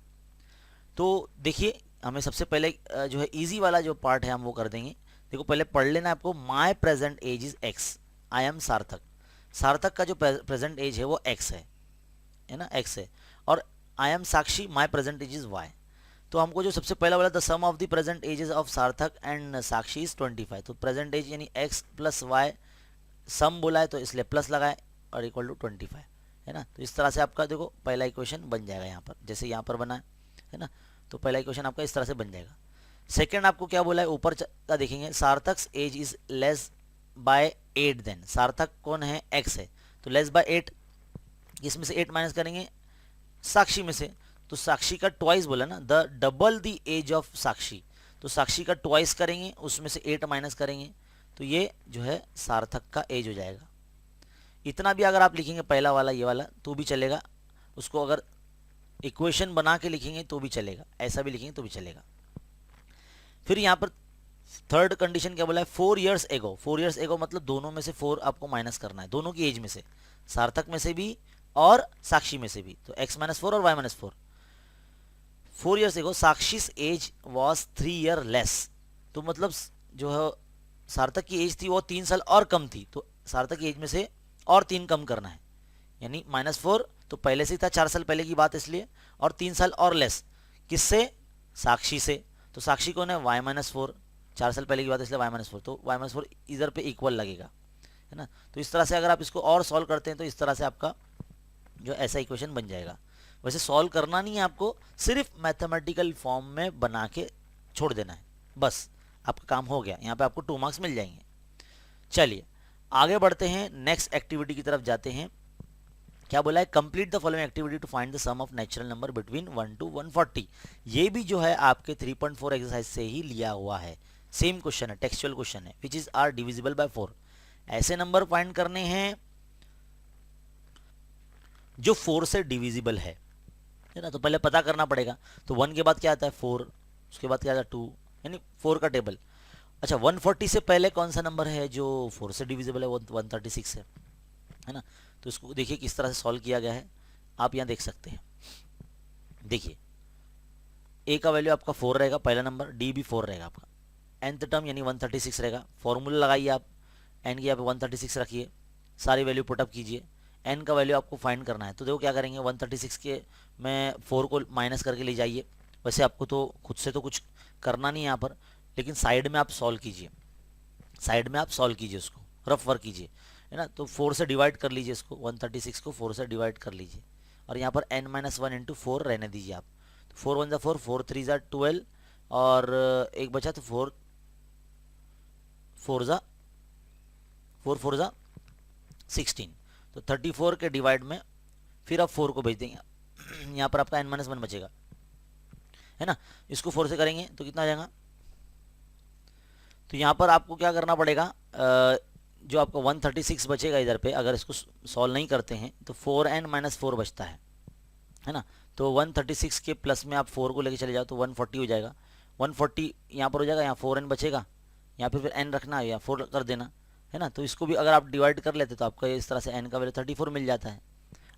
तो देखिए हमें सबसे पहले जो है इजी वाला जो पार्ट है हम वो कर देंगे। देखो पहले पढ़ लेना है आपको, my present age is X, I am Sarthak. Sarthak का जो प्रेजेंट एज है वो एक्स है ना, एक्स है, और I am Sakshi, my present age is Y. तो हमको जो सबसे पहला बोला the sum of the present ages of Sarthak and Sakshi is 25। तो प्रेजेंट एज यानी x प्लस वाई, सम बोला है तो इसलिए प्लस लगाए और इक्वल टू 25, है ना। तो इस तरह से आपका देखो पहला इक्वेशन बन जाएगा यहाँ पर, जैसे यहाँ पर बना है ना, तो पहला इक्वेशन आपका इस तरह से बन जाएगा। सेकेंड आपको क्या बोला है ऊपर का देखेंगे, Sarthak age is less by 8 then. Sarthak कौन है, x है, तो लेस बाय 8, इसमें से 8 माइनस करेंगे साक्षी में से, तो साक्षी का ट्वाइस बोला ना, the double the age of Sakshi, तो साक्षी का ट्वाइस करेंगे उसमें से 8 माइनस करेंगे, तो ये जो है सार्थक का एज हो जाएगा। इतना भी अगर आप लिखेंगे पहला वाला ये वाला तो भी चलेगा, उसको अगर इक्वेशन बना के लिखेंगे तो भी चलेगा, ऐसा भी लिखेंगे तो भी चलेगा। फिर यहाँ पर थर्ड कंडीशन क्या बोला है, 4 years एगो। 4 years एगो मतलब दोनों में से 4 आपको माइनस करना है, दोनों की एज में से, सार्थक में से भी और साक्षी में से भी, तो x माइनस 4 और y माइनस 4। 4 years एगो साक्षी's एज वॉज 3 year लेस, तो मतलब जो है सार्थक की एज थी वो 3 साल और कम थी, तो सार्थक की एज में से और 3 कम करना है, यानी -4 तो पहले से ही था 4 साल पहले की बात इसलिए, और 3 साल और लेस किससे, साक्षी से। तो साक्षी कौन है, y माइनस 4, 4 साल पहले की बात इसलिए y माइनस 4, तो y माइनस 4 इधर पे इक्वल लगेगा, है ना। तो इस तरह से अगर आप इसको और सॉल्व करते हैं तो इस तरह से आपका जो ऐसा इक्वेशन बन जाएगा। वैसे सॉल्व करना नहीं है आपको, सिर्फ मैथमेटिकल फॉर्म में बना के छोड़ देना है, बस आपका काम हो गया। यहाँ पे आपको 2 मार्क्स मिल जाएंगे। चलिए आगे बढ़ते हैं, नेक्स्ट एक्टिविटी की तरफ जाते हैं। क्या बोला है, complete the following activity to find the sum of natural number between 1 to 140। ये भी जो है आपके 3.4 एक्सरसाइज से ही लिया हुआ है, सेम क्वेश्चन है, टेक्सचुअल क्वेश्चन है, which is are divisible by 4। ऐसे नंबर फाइंड करने हैं जो 4 से डिविजिबल है ना, तो पहले पता करना पड़ेगा। तो 1 के बाद क्या आता है 4, उसके बाद क्या आता है 2, यानी 4 का टेबल। अच्छा 140 से पहले कौन सा नंबर है जो 4 से डिविजिबल है, वो 136 है ना। तो इसको देखिए किस तरह से सॉल्व किया गया है, आप यहाँ देख सकते हैं। देखिए ए का वैल्यू आपका 4 रहेगा पहला नंबर, डी भी 4 रहेगा आपका, nth टर्म यानी 136 रहेगा। फॉर्मूला लगाइए आप, n की यहाँ पे 136 रखिए, सारी वैल्यू पुटअप कीजिए, n का वैल्यू आपको फाइंड करना है। तो देखो क्या करेंगे, 136 के में 4 को माइनस करके ले जाइए। वैसे आपको तो खुद से तो कुछ करना नहीं है यहाँ पर, लेकिन साइड में आप सॉल्व कीजिए, साइड में आप सॉल्व कीजिए, उसको रफ वर्क कीजिए, है ना। तो 4 से डिवाइड कर लीजिए इसको, 136 को 4 से डिवाइड कर लीजिए, और यहाँ पर n-1 इंटू 4 रहने दीजिए आप। तो 4 1 4, 4 3 12, और एक बचा तो 4 4 4 16। तो 34 के डिवाइड में फिर आप 4 को भेज देंगे, यहाँ पर आपका n-1 बचेगा, है ना। इसको 4 से करेंगे तो कितना आ जाएगा, तो यहाँ पर आपको क्या करना पड़ेगा, जो आपका 136 बचेगा इधर पे, अगर इसको सॉल्व नहीं करते हैं तो 4n-4 बचता है, है ना। तो 136 के प्लस में आप 4 को लेके चले जाओ तो 140 हो जाएगा। 140 यहाँ पर हो जाएगा, यहाँ 4n बचेगा, यहाँ पे फिर n रखना है या 4 कर देना, है ना। तो इसको भी अगर आप डिवाइड कर लेते तो आपका इस तरह से n का वैल्यू 34 मिल जाता है।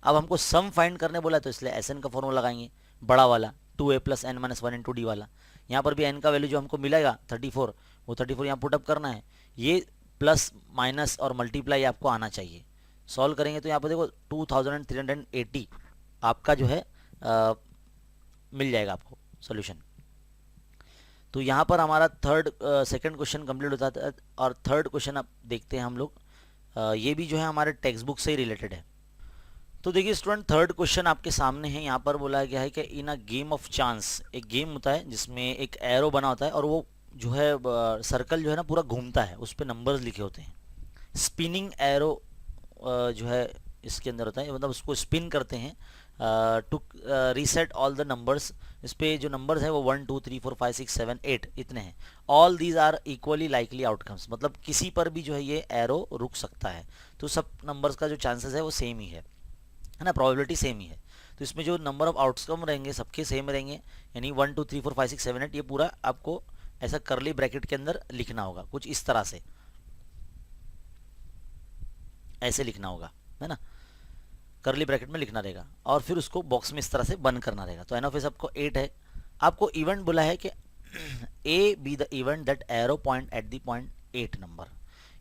अब हमको सम फाइंड करने बोला तो इसलिए Sn का फॉर्मूला लगाएंगे, बड़ा वाला 2a plus n minus 1 into D वाला। यहाँ पर भी n का वैल्यू जो हमको मिलेगा 34, वो 34 यहाँ पुटअप करना है। ये प्लस माइनस और मल्टीप्लाई आपको आना चाहिए। सॉल्व करेंगे तो यहाँ पर देखो 2380 आपका जो है मिल जाएगा आपको सोल्यूशन। तो यहाँ पर हमारा सेकंड क्वेश्चन कंप्लीट होता है। और थर्ड क्वेश्चन अब देखते हैं हम लोग, ये भी जो है हमारे टेक्स्ट बुक से ही रिलेटेड है। तो देखिए स्टूडेंट, थर्ड क्वेश्चन आपके सामने है। यहाँ पर बोला गया है कि इन अ गेम ऑफ चांस, एक गेम होता है जिसमें एक एरो बना होता है और वो जो है सर्कल जो है ना पूरा घूमता है, उस पर नंबर्स लिखे होते हैं। स्पिनिंग एरो जो है इसके अंदर होता है, मतलब उसको स्पिन करते हैं to reset all the numbers. इस पे जो नंबर्स है वो 1 2 3 4 5 6 7 8 इतने हैं। All these are equally likely outcomes, मतलब किसी पर भी जो है ये एरो रुक सकता है। तो सब नंबर्स का जो चांसेस है वो सेम ही है ना, प्रोबेबिलिटी सेम ही है। तो इसमें जो नंबर ऑफ आउटकम रहेंगे सबके सेम रहेंगे, यानी 1 2 3 4 5 6 7 8 ये पूरा आपको ऐसा करली ब्रैकेट के अंदर लिखना होगा, कुछ इस तरह से ऐसे लिखना होगा, है ना, करली ब्रैकेट में लिखना रहेगा। और फिर उसको बॉक्स में इस तरह से बंद करना रहेगा। तो एन ऑफ एस आपको 8 है। आपको इवेंट बोला है कि ए be the event that arrow point at the point 8 number,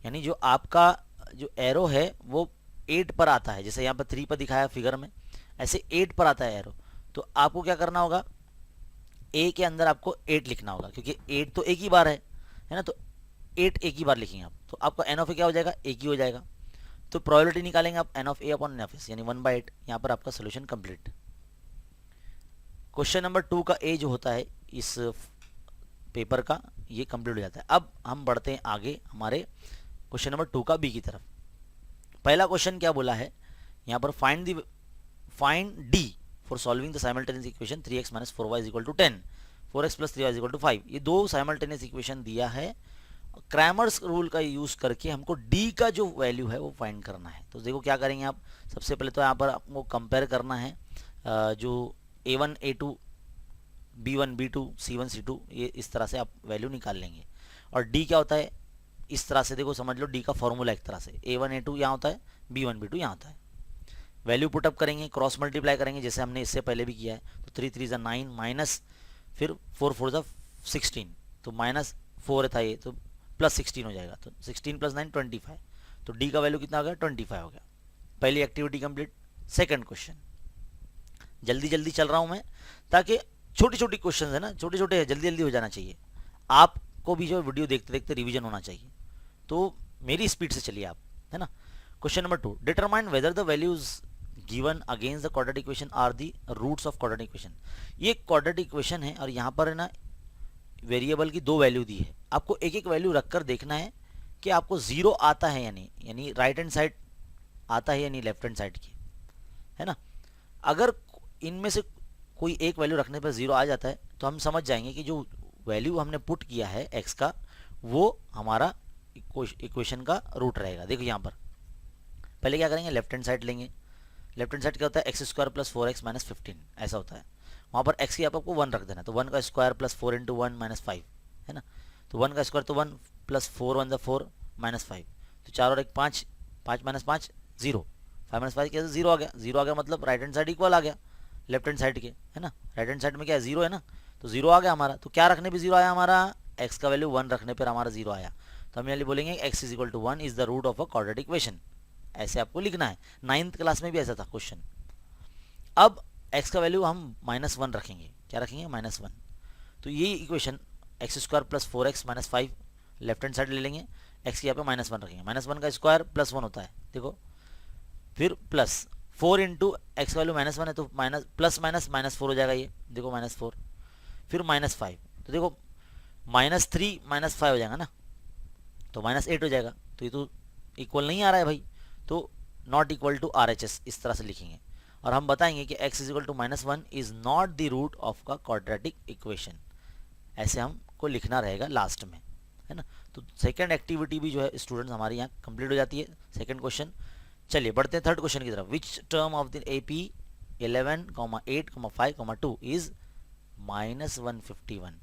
यानी जो आपका जो एरो है वो 8 पर आता है। जैसे यहाँ पर 3 पर दिखाया फिगर में, ऐसे 8 पर आता है एरो। तो आपको क्या करना होगा, ए के अंदर आपको 8 लिखना होगा, क्योंकि 8 तो एक ही बार है ना। तो 8 एक ही बार लिखेंगे आप, तो आपका एन ऑफ ए क्या हो जाएगा, एक ही हो जाएगा। तो प्रोबेबिलिटी निकालेंगे आप N of A upon N of S, यानी 1/8। यहाँ पर आपका सोल्यूशन कंप्लीट। क्वेश्चन नंबर 2 का ए जो होता है इस पेपर का, ये कंप्लीट हो जाता है। अब हम बढ़ते हैं आगे हमारे क्वेश्चन नंबर 2 का बी की तरफ। पहला क्वेश्चन क्या बोला है यहाँ पर, find D for solving the simultaneous equation 3x - 4y = 10, 4x + 3y = 5। ये दो साइमल्टेनियस इक्वेशन दिया है। क्रैमर्स रूल का यूज करके हमको डी का जो वैल्यू है वो फाइंड करना है। तो देखो क्या करेंगे आप, सबसे पहले तो यहाँ पर आपको कंपेयर करना है जो a1 a2 b1 b2 c1 c2, ये इस तरह से आप वैल्यू निकाल लेंगे। और डी क्या होता है इस तरह से, देखो समझ लो डी का फॉर्मूला एक तरह से a1 a2 यहाँ होता है, b1 b2 यहाँ होता है। वैल्यू पुटअप करेंगे, क्रॉस मल्टीप्लाई करेंगे जैसे हमने इससे पहले भी किया है। तो 3 3 = 9 माइनस फिर 4 4 = 16, तो -4 था ये, तो +16 हो जाएगा। तो 16 + 9 25। तो डी का वैल्यू कितना हो गया, 25 हो गया। पहली एक्टिविटी कंप्लीट। सेकंड क्वेश्चन, जल्दी जल्दी चल रहा हूं मैं ताकि छोटी छोटी क्वेश्चन है ना, छोटे छोटे जल्दी जल्दी हो जाना चाहिए। आपको भी जो वीडियो देखते देखते रिवीजन होना चाहिए, तो मेरी स्पीड से चलिए आप, है ना। Question number 2, determine whether the values given against the quadratic equation are the roots of quadratic equation. ये क्वाड्रेटिक इक्वेशन है और यहाँ पर है ना वेरिएबल की 2 वैल्यू दी है। आपको एक एक वैल्यू रखकर देखना है कि आपको 0 आता है यानी राइट हैंड साइड आता है यानी लेफ्ट हैंड साइड की, है ना। अगर इनमें से कोई एक वैल्यू रखने पर 0 आ जाता है तो हम समझ जाएंगे कि जो वैल्यू हमने पुट किया है x का वो हमारा इक्वेशन का रूट रहेगा। देखो यहाँ पर पहले क्या करेंगे, लेफ्ट हैंड साइड लेंगे। लेफ्ट हैंड साइड क्या होता है, x² + 4x - 15 ऐसा होता है। वहाँ पर x की आपको 1 रख देना, तो 1 का स्क्वायर + 4 × 1 - 5, है ना। तो 1 का स्क्वायर तो 1 + 4 × 1 = 4 -5, तो 4 और 1 5, 5 - 5 0, 5 - 5 कैसे 0 आ गया, 0 आ गया मतलब राइट हैंड साइड इक्वल आ गया लेफ्ट हैंड साइड के, है ना। राइट हैंड साइड में क्या है, 0 है ना, तो 0 आ गया हमारा। तो क्या रखने पे 0 आया हमारा, x का वैल्यू 1 रखने पर हमारा 0 आया। तो हम यहाँ बोलेंगे x = 1 is the root of a quadratic equation. ऐसे आपको लिखना है, 9th क्लास में भी ऐसा था क्वेश्चन। अब x का वैल्यू हम -1 रखेंगे, क्या रखेंगे, -1। तो ये equation x² + 4x - 5 left hand side ले लेंगे, x की यहाँ पे -1 रखेंगे। -1 का स्क्वायर +1 होता है, देखो फिर प्लस 4 × x वैल्यू -1 है तो प्लस माइनस -4 हो जाएगा ये, देखो -4 फिर -5, तो देखो -3 -5 हो जाएगा ना, तो -8 हो जाएगा। तो ये तो इक्वल नहीं आ रहा है भाई, तो नॉट इक्वल टू RHS इस तरह से लिखेंगे। और हम बताएंगे कि x = -1 is not the root of का क्वाड्रेटिक इक्वेशन, ऐसे हमको लिखना रहेगा लास्ट में, है ना। तो सेकंड एक्टिविटी भी जो है स्टूडेंट्स हमारी यहाँ कंप्लीट हो जाती है, सेकंड क्वेश्चन। चलिए बढ़ते हैं थर्ड क्वेश्चन की तरफ। Which term of the AP 11,8,5,2 is -151।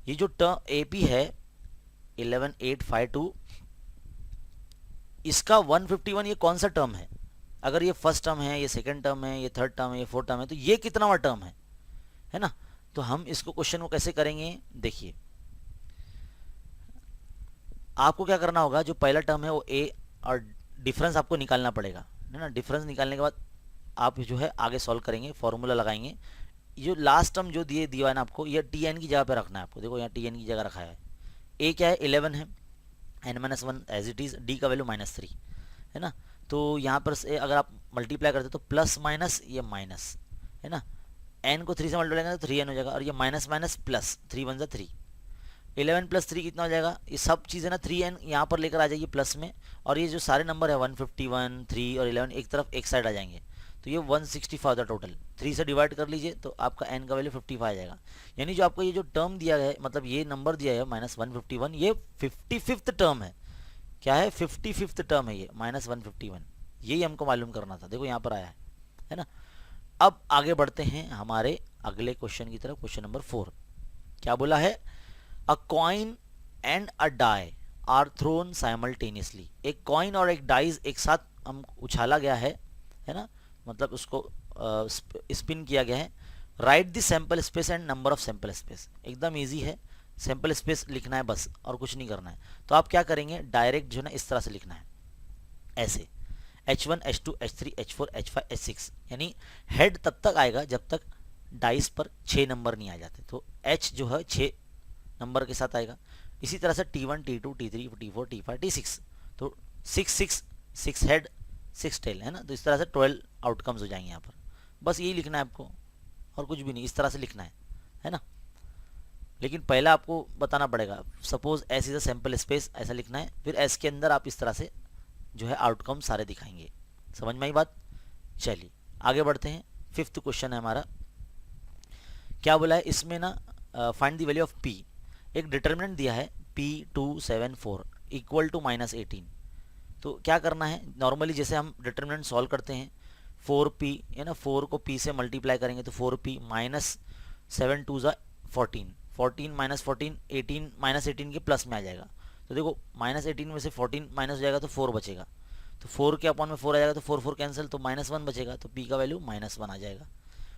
ये जो टर्म AP है 11,852, इसका 151 ये कौन सा टर्म है? अगर ये फर्स्ट टर्म है, ये सेकंड टर्म है, ये थर्ड टर्म है, ये फोर्थ टर्म है, तो ये कितनावा टर्म है ना? तो हम इसको क्वेश्चन को कैसे करेंगे, देखिए आपको क्या करना होगा, जो पहला टर्म है वो A और डिफरेंस आपको निकालना पड़ेगा, है ना? डिफरेंस निकालने के बाद आप जो है आगे सॉल्व करेंगे, फॉर्मूला लगाएंगे। जो लास्ट टर्म जो दिया है ना आपको, ये Tn की जगह पे रखना है आपको। देखो यहाँ Tn की जगह रखा है। A क्या है, 11 है, n-1 as it is, D का वैल्यू -3 है ना? तो यहाँ पर से अगर आप मल्टीप्लाई करते तो प्लस माइनस ये माइनस, है ना? n को 3 से मल्टीप्लाई करेंगे तो 3n हो जाएगा, और ये माइनस माइनस प्लस, 3 1 3, 11 + 3 कितना हो जाएगा? ये सब चीज़ें ना 3n यहाँ पर लेकर आ जाएगी प्लस में, और ये जो सारे नंबर है 151, 3 और 11 एक तरफ एक साइड आ जाएंगे, तो ये 165 होता टोटल। 3 से डिवाइड कर लीजिए तो आपका n का वैल्यू 55 आ जाएगा। यानी जो आपको ये जो टर्म दिया गया है, मतलब ये नंबर दिया है -151, ये 55th टर्म है। क्या है? 55th टर्म है ये -151। यही हमको मालूम करना था। देखो यहाँ पर आया है ना? अब आगे बढ़ते हैं हमारे अगले क्वेश्चन की तरफ। क्वेश्चन नंबर 4 क्या बोला है? A coin and a die are thrown simultaneously. एक कॉइन और एक डाइज एक साथ हम उछाला गया है ना? मतलब उसको स्पिन किया गया है। Write the sample space and number of sample space. एकदम इजी है, सैंपल स्पेस लिखना है बस, और कुछ नहीं करना है। तो आप क्या करेंगे, डायरेक्ट जो है ना इस तरह से लिखना है, ऐसे H1 H2 H3 H4 H5 H6, यानी हेड तब तक आएगा जब तक डाइस पर 6 नंबर नहीं आ जाते। तो H जो है 6 नंबर के साथ आएगा। इसी तरह से T1 T2 T3 T4 T5 T6, तो 6 हेड 6 टेल, है ना? तो इस तरह से 12 आउटकम्स हो जाएंगे यहाँ पर। बस यही लिखना है आपको, और कुछ भी नहीं, इस तरह से लिखना है ना? लेकिन पहला आपको बताना पड़ेगा, suppose S is a sample space, ऐसा लिखना है। फिर S के अंदर आप इस तरह से जो है आउटकम सारे दिखाएंगे। समझ में आई बात? चलिए आगे बढ़ते हैं। 5th क्वेश्चन है हमारा। क्या बोला है इसमें ना, find the value of P। एक डिटर्मिनेंट दिया है P274 इक्वल टू -18। तो क्या करना है, नॉर्मली जैसे हम डिटर्मिनेंट सॉल्व करते हैं, 4P है ना, 4 को P से मल्टीप्लाई करेंगे तो 4P -7 2 14, 14 -14 18, -18 के प्लस में आ जाएगा। तो देखो -18 में से 14 माइनस हो जाएगा तो 4 बचेगा, तो 4 के अपॉन में 4 आ जाएगा, तो 4 कैंसिल, तो -1 बचेगा, तो P का वैल्यू -1 आ जाएगा।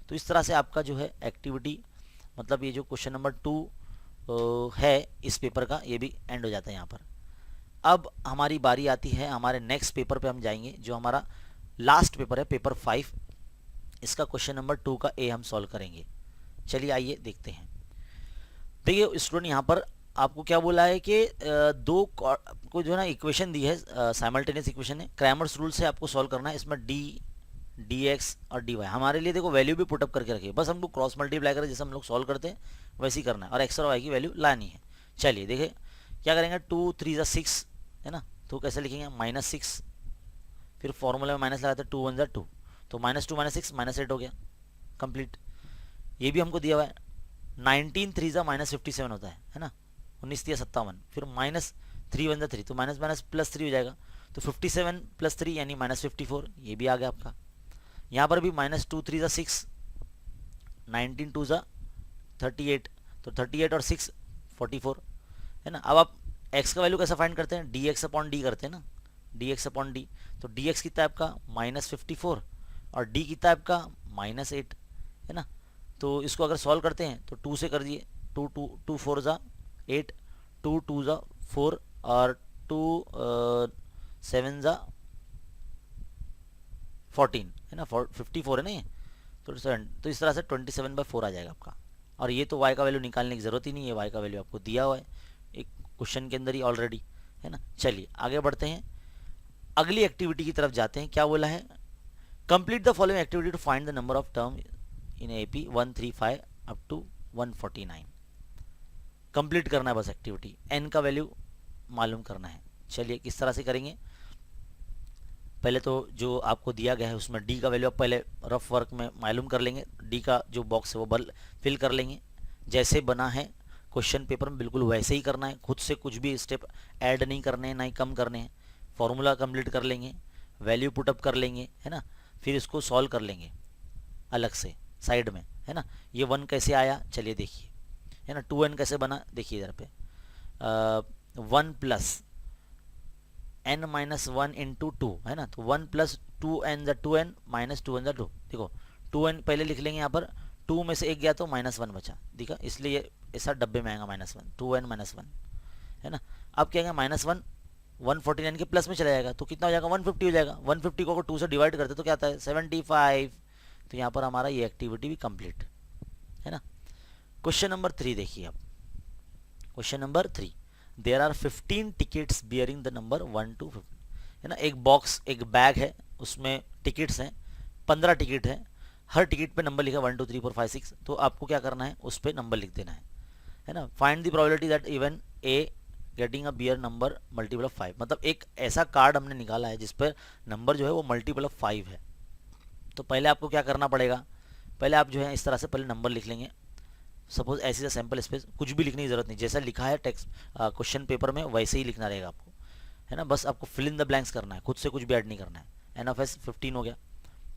तो इस तरह से आपका जो है एक्टिविटी, मतलब ये जो क्वेश्चन नंबर 2 है इस पेपर का, ये भी एंड हो जाता है यहाँ पर। अब हमारी बारी आती है, हमारे नेक्स्ट पेपर पे हम जाएंगे, जो हमारा लास्ट पेपर है, पेपर 5। इसका क्वेश्चन नंबर 2 का A हम सॉल्व करेंगे। चलिए आइए देखते हैं। देखिए स्टूडेंट, यहाँ पर आपको क्या बोला है कि दो को जो है ना इक्वेशन दी है, साइमल्टेनियस इक्वेशन है, क्रैमर्स रूल से आपको सॉल्व करना है। इसमें dx और dy हमारे लिए देखो वैल्यू भी पुटअप करके रखिए, बस हमको क्रॉस मल्टीप्लाई करें, जैसे हम लोग सॉल्व करते हैं वैसे ही करना है, और x और y की वैल्यू लानी है। चलिए देखिए क्या करेंगे, 2 3 6 है ना, तो कैसे लिखेंगे, -6, फिर फॉर्मूला में माइनस लगाते हैं, 2 1 2, तो -2 -6 -8 हो गया कंप्लीट। ये भी हमको दिया हुआ है, 19 3 -57 होता है ना, 19 3 57, फिर -3 1 3, तो माइनस माइनस +3 हो जाएगा, तो 57 + 3 यानी -54, ये भी आ गया आपका। यहाँ पर भी -2 3 6, 19 2 38, तो 38 और 6 44 है ना। अब आप x का वैल्यू कैसा फाइंड करते हैं, dx/d करते हैं ना, dx/d, तो dx कितना है आपका -54 और d कितना है आपका -8 है ना। तो इसको अगर सॉल्व करते हैं तो 2 से कर दिए, 2 4 8, 2 2 4 और 2 7 14 है ना, 54 है ना ये, तो इस तरह से 27/4 आ जाएगा आपका। और ये तो y का वैल्यू निकालने की ज़रूरत ही नहीं है, y का वैल्यू आपको दिया हुआ है एक क्वेश्चन के अंदर ही ऑलरेडी, है ना। चलिए आगे बढ़ते हैं, अगली एक्टिविटी की तरफ जाते हैं। क्या बोला है, complete the following activity to find the number of term in AP 135 up to 149। Complete करना है बस एक्टिविटी, n का वैल्यू मालूम करना है। चलिए किस तरह से करेंगे, पहले तो जो आपको दिया गया है उसमें d का वैल्यू आप पहले रफ वर्क में मालूम कर लेंगे, d का जो बॉक्स है वो फिल कर लेंगे। जैसे बना है क्वेश्चन पेपर में बिल्कुल वैसे ही करना है, खुद से कुछ भी स्टेप ऐड नहीं करने हैं, ना ही कम करने हैं। फॉर्मूला कंप्लीट कर लेंगे, वैल्यू पुटअप कर लेंगे, है ना, फिर इसको सॉल्व कर लेंगे। अलग से साइड में, है ना। ये 1 कैसे आया, चलिए देखिए, है ना। 2n कैसे बना, देखिए इधर पे 1 प्लस n माइनस 1 इंटू 2, है ना। तो 1 प्लस 2n ज़ा 2n माइनस 2n ज़ा 2, देखो 2n पहले लिख लेंगे यहाँ पर, 2 में से 1 गया तो -1 बचा, देखा, इसलिए ऐसा डब्बे में आएगा -1, 2n माइनस 1, है ना। अब क्या आएगा -1 149 के प्लस में चला जाएगा तो कितना हो जाएगा, 150 हो जाएगा। 150 को अगर 2 से डिवाइड करते तो क्या आता है, 75। तो यहाँ पर हमारा ये एक्टिविटी भी कंप्लीट, है ना। क्वेश्चन नंबर 3 देखिए आप। Question number 3, there are 15 tickets bearing the number 1 to 15, है ना। एक बॉक्स, एक बैग है, उसमें टिकट्स हैं, 15 टिकट है, हर टिकट पे नंबर लिखा 1 2 3 4 5 6। तो आपको क्या करना है, उस पर नंबर लिख देना है ना। Find the probability that even a getting a bear number multiple of 5, मतलब एक ऐसा कार्ड हमने निकाला है जिस पर नंबर जो है वो मल्टीपल ऑफ 5 है। तो पहले आपको क्या करना पड़ेगा, पहले आप जो है इस तरह से पहले नंबर लिख लेंगे। सपोज ऐसी सैम्पल स्पेस, कुछ भी लिखने की जरूरत नहीं, जैसा लिखा है टेक्स्ट क्वेश्चन पेपर में वैसे ही लिखना रहेगा आपको, है ना। बस आपको फिल इन द ब्लैंक्स करना है, खुद से कुछ भी ऐड नहीं करना है। एन ऑफ एस 15 हो गया,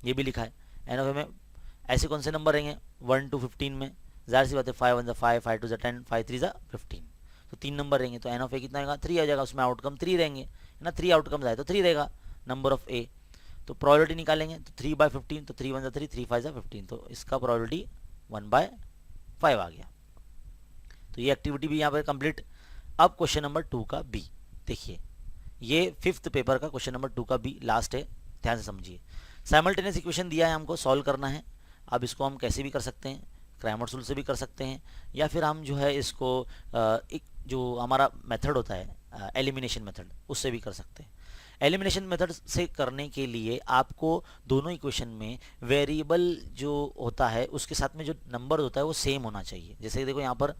ये भी लिखा है। एन ऑफ ए में ऐसे कौन से नंबर रहेंगे 1 to 15 में, ज़ाहिर सी बात है 5 1 5, 5 2 10, 5 3 15, तो 3 नंबर रहेंगे। तो एन ऑफ ए कितना आएगा, 3 आ जाएगा, उसमें आउटकम 3 रहेंगे, है ना। 3 आउटकम्स आए तो 3 रहेगा नंबर ऑफ ए। तो प्रोबेबिलिटी निकालेंगे तो 3/15, तो 3 1 3, 3 5 15, तो इसका प्रोबेबिलिटी 1/5 आ गया। तो ये एक्टिविटी भी यहाँ पर कंप्लीट। अब क्वेश्चन नंबर 2 का बी देखिए, ये 5th पेपर का क्वेश्चन नंबर 2 का बी लास्ट है, ध्यान से समझिए। साइमल्टेनियस इक्वेशन दिया है हमको, सॉल्व करना है। अब इसको हम कैसे भी कर सकते हैं, क्रैमर्स रूल से भी कर सकते हैं, या फिर हम जो है इसको एक जो हमारा मेथड होता है एलिमिनेशन मेथड, उससे भी कर सकते हैं। एलिमिनेशन मेथड से करने के लिए आपको दोनों इक्वेशन में वेरिएबल जो होता है उसके साथ में जो नंबर होता है वो सेम होना चाहिए। जैसे देखो यहाँ पर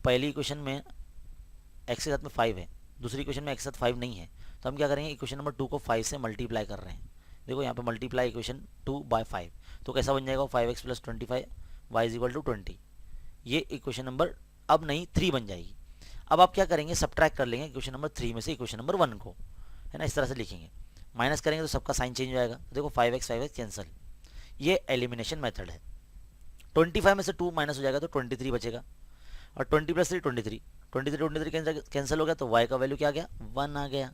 पहली इक्वेशन में x के साथ में 5 है, दूसरी इक्वेशन में x के साथ 5 नहीं है, तो हम क्या करेंगे, इक्वेशन नंबर 2 को 5 से मल्टीप्लाई कर रहे हैं। देखो यहाँ पे मल्टीप्लाई इक्वेशन 2/5, तो कैसा बन जाएगा 5x + 25 y = 20। ये इक्वेशन नंबर अब नहीं 3 बन जाएगी। अब आप क्या करेंगे, सब्ट्रैक्ट कर लेंगे इक्वेशन नंबर 3 में से इक्वेशन नंबर 1 को, है ना। इस तरह से लिखेंगे, माइनस करेंगे तो सबका साइन चेंज हो जाएगा। देखो 5x कैंसिल, ये एलिमिनेशन मेथड है। 25 में से 2 माइनस हो जाएगा तो 23 बचेगा, और 20 + 3 23, 23 कैंसिल हो गया, तो y का वैल्यू क्या आ गया, 1 आ गया।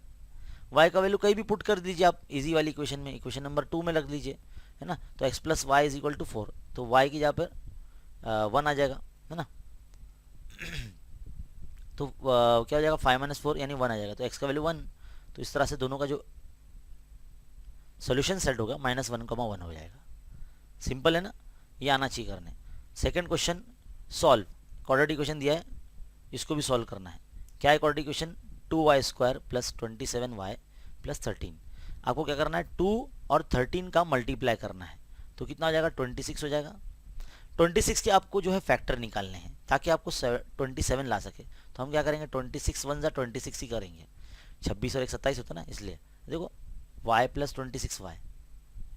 y का वैल्यू कहीं भी पुट कर दीजिए आप, इजी वाली इक्वेशन में, इक्वेशन नंबर 2 में रख दीजिए, है ना। तो x + y = 4, तो y की जगह पर 1 आ जाएगा, है ना। तो क्या हो जाएगा 5 - 4 यानी 1 आ जाएगा, तो x का वैल्यू 1। तो इस तरह से दोनों का जो सोल्यूशन सेट होगा -1,1 हो जाएगा। सिंपल है ना, ये आना चाहिए करने। Second question solve, quadratic equation दिया है, इसको भी सॉल्व करना है। क्या है क्वाड्रेटिक इक्वेशन, 2y² + 27y + 13। आपको क्या करना है, 2 और 13 का मल्टीप्लाई करना है, तो कितना हो जाएगा 26 हो जाएगा। 26 के आपको जो है फैक्टर निकालने हैं ताकि आपको 27 ला सके। तो हम क्या करेंगे, 26 1 = 26 ही करेंगे, 26 और 1 27 होता ना, इसलिए देखो y + 26y,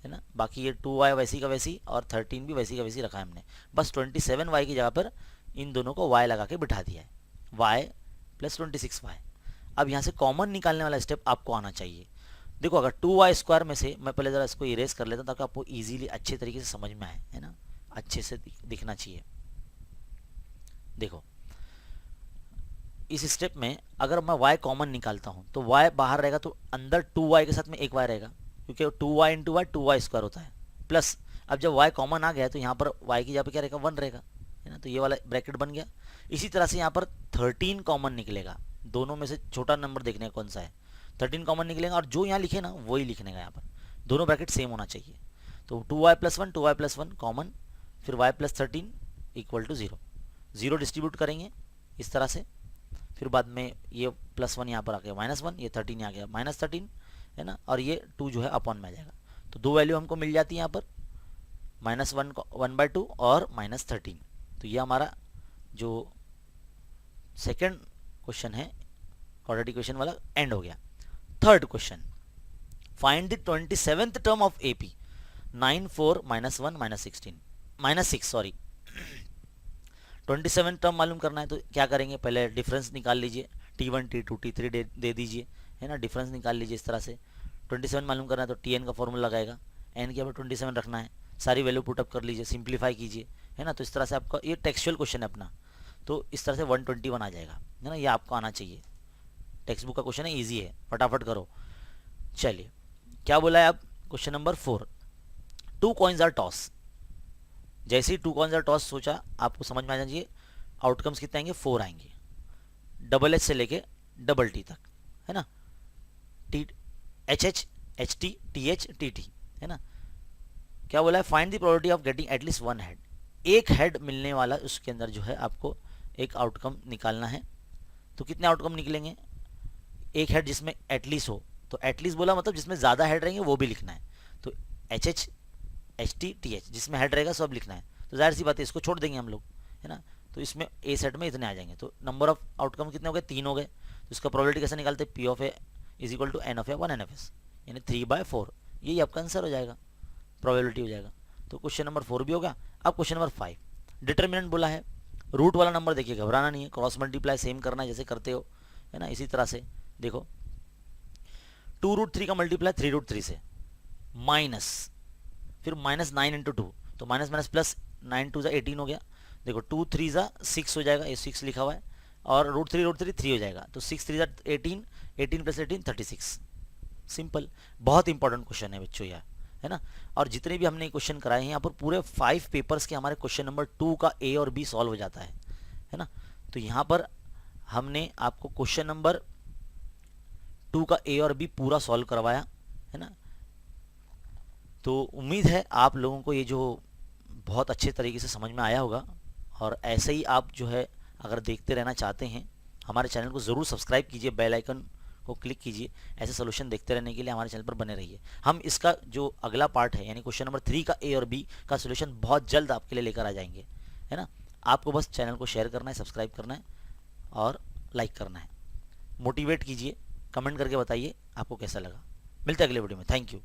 है ना। बाकी ये 2y वैसी का वैसी और 13 भी वैसी का वैसी रखा है हमने, बस 27y की जगह पर इन दोनों को y लगा के बिठा दिया है, y + 26y। अब यहाँ से कॉमन निकालने वाला स्टेप आपको आना चाहिए। देखो अगर 2y² में से, मैं पहले ज़रा इसको इरेज कर लेता हूँ ताकि आपको इजीली अच्छे तरीके से समझ में आए, है ना, अच्छे से दिखना चाहिए। देखो इस स्टेप में अगर मैं y कॉमन निकालता हूँ तो y बाहर रहेगा, तो अंदर 2y के साथ में एक y रहेगा, क्योंकि 2y × y 2y² होता है, प्लस अब जब y कॉमन आ गया तो यहाँ पर y की जगह पर क्या रहेगा, 1 रहेगा, है ना। तो ये वाला ब्रैकेट बन गया। इसी तरह से यहाँ पर 13 कॉमन निकलेगा, दोनों में से छोटा नंबर देखने का कौन सा है, 13 कॉमन निकलेगा, और जो यहाँ लिखे ना वही लिखने का, यहाँ पर दोनों ब्रैकेट सेम होना चाहिए। तो 2y + 1 2y + 1 कॉमन, फिर y + 13 = 0, 0 डिस्ट्रीब्यूट करेंगे इस तरह से, फिर बाद में ये +1 यहाँ पर आ गया -1, ये 13 यहाँ गया -13, है ना, और ये 2 जो है अपॉन में आ जाएगा। तो दो वैल्यू हमको मिल जाती है यहाँ पर, -1 1/2 और -13। तो ये हमारा जो सेकंड क्वेश्चन है क्वाड्रेटिक इक्वेशन वाला एंड हो गया। Third question, find the 27th term of AP, 9 4 -1 -6 sorry 27 term मालूम करना है। तो क्या करेंगे, पहले डिफरेंस निकाल लीजिए, T1 T2 T3 दे दीजिए, है ना, डिफरेंस निकाल लीजिए इस तरह से। 27 मालूम करना है तो Tn का फॉर्मूला लगाएगा, एन की यहाँ पर 27 रखना है, सारी वैल्यू पुटअप कर लीजिए, सिंप्लीफाई कीजिए, है ना। तो इस तरह से आपका ये टेक्सचुअल क्वेश्चन है अपना, तो इस तरह से 121 आ जाएगा, है ना। ये आपको आना चाहिए, टेक्स्ट बुक का क्वेश्चन है, ईजी है, फटाफट करो। चलिए क्या बोला है अब, question number 4, 2 coins are toss. जैसे ही 2 कॉइन्स आर टॉस सोचा, आपको समझ में आ जाइए आउटकम्स कितने आएंगे, 4 आएंगे, डबल एच से लेके डबल टी तक, है ना। T H H H T T H T T, है ना। क्या बोला है, find the probability of getting at least one head. एक हेड मिलने वाला उसके अंदर जो है आपको एक आउटकम निकालना है। तो कितने आउटकम निकलेंगे, एक हेड जिसमें एटलीस्ट हो, तो एटलीस्ट बोला मतलब जिसमें ज़्यादा हेड रहेंगे वो भी लिखना है। तो H H H T T H, जिसमें हेड रहेगा सब लिखना है। तो जाहिर सी बात है इसको छोड़ देंगे हम लोग, है ना। तो इसमें ए सेट में इतने आ जाएंगे। तो नंबर ऑफ आउटकम कितने हो गए, 3 हो गए। तो इसका प्रोबेबिलिटी कैसे निकालते हैं, P of A is equal to N of A 1 n F S, यानी 3/4, यही आपका आंसर हो जाएगा, प्रोबेबिलिटी हो जाएगा। तो क्वेश्चन नंबर 4 भी होगा। अब क्वेश्चन नंबर 5, डिटर्मिनेंट बोला है। रूट वाला नंबर देखिए, घबराना नहीं है, क्रॉस मल्टीप्लाई सेम करना है जैसे करते हो, है ना। इसी तरह से देखो 2√3 का मल्टीप्लाई 3√3 से, माइनस, फिर -9 × 2, तो माइनस माइनस प्लस, 9 2 18 हो गया। देखो 2 3 6 हो जाएगा, ये 6 लिखा हुआ है, और √3 3 हो जाएगा, तो 6 3 18, 18 + 18 36। सिंपल, बहुत इंपॉर्टेंट क्वेश्चन है बच्चों यह, है ना। और जितने भी हमने क्वेश्चन कराए हैं यहाँ पर पूरे 5 पेपर्स के हमारे क्वेश्चन नंबर 2 का ए और बी सॉल्व हो जाता है ना। तो यहाँ पर हमने आपको क्वेश्चन नंबर 2 का ए और बी पूरा सॉल्व करवाया, है ना। तो उम्मीद है आप लोगों को ये जो बहुत अच्छे तरीके से समझ में आया होगा। और ऐसे ही आप जो है अगर देखते रहना चाहते हैं, हमारे चैनल को ज़रूर सब्सक्राइब कीजिए, बेल आइकन को क्लिक कीजिए, ऐसे सोल्यूशन देखते रहने के लिए हमारे चैनल पर बने रहिए। हम इसका जो अगला पार्ट है यानी क्वेश्चन नंबर 3 का ए और बी का सोल्यूशन बहुत जल्द आपके लिए लेकर आ जाएंगे, है ना। आपको बस चैनल को शेयर करना है, सब्सक्राइब करना है और लाइक करना है। मोटिवेट कीजिए, कमेंट करके बताइए आपको कैसा लगा। मिलते हैं अगले वीडियो में, थैंक यू।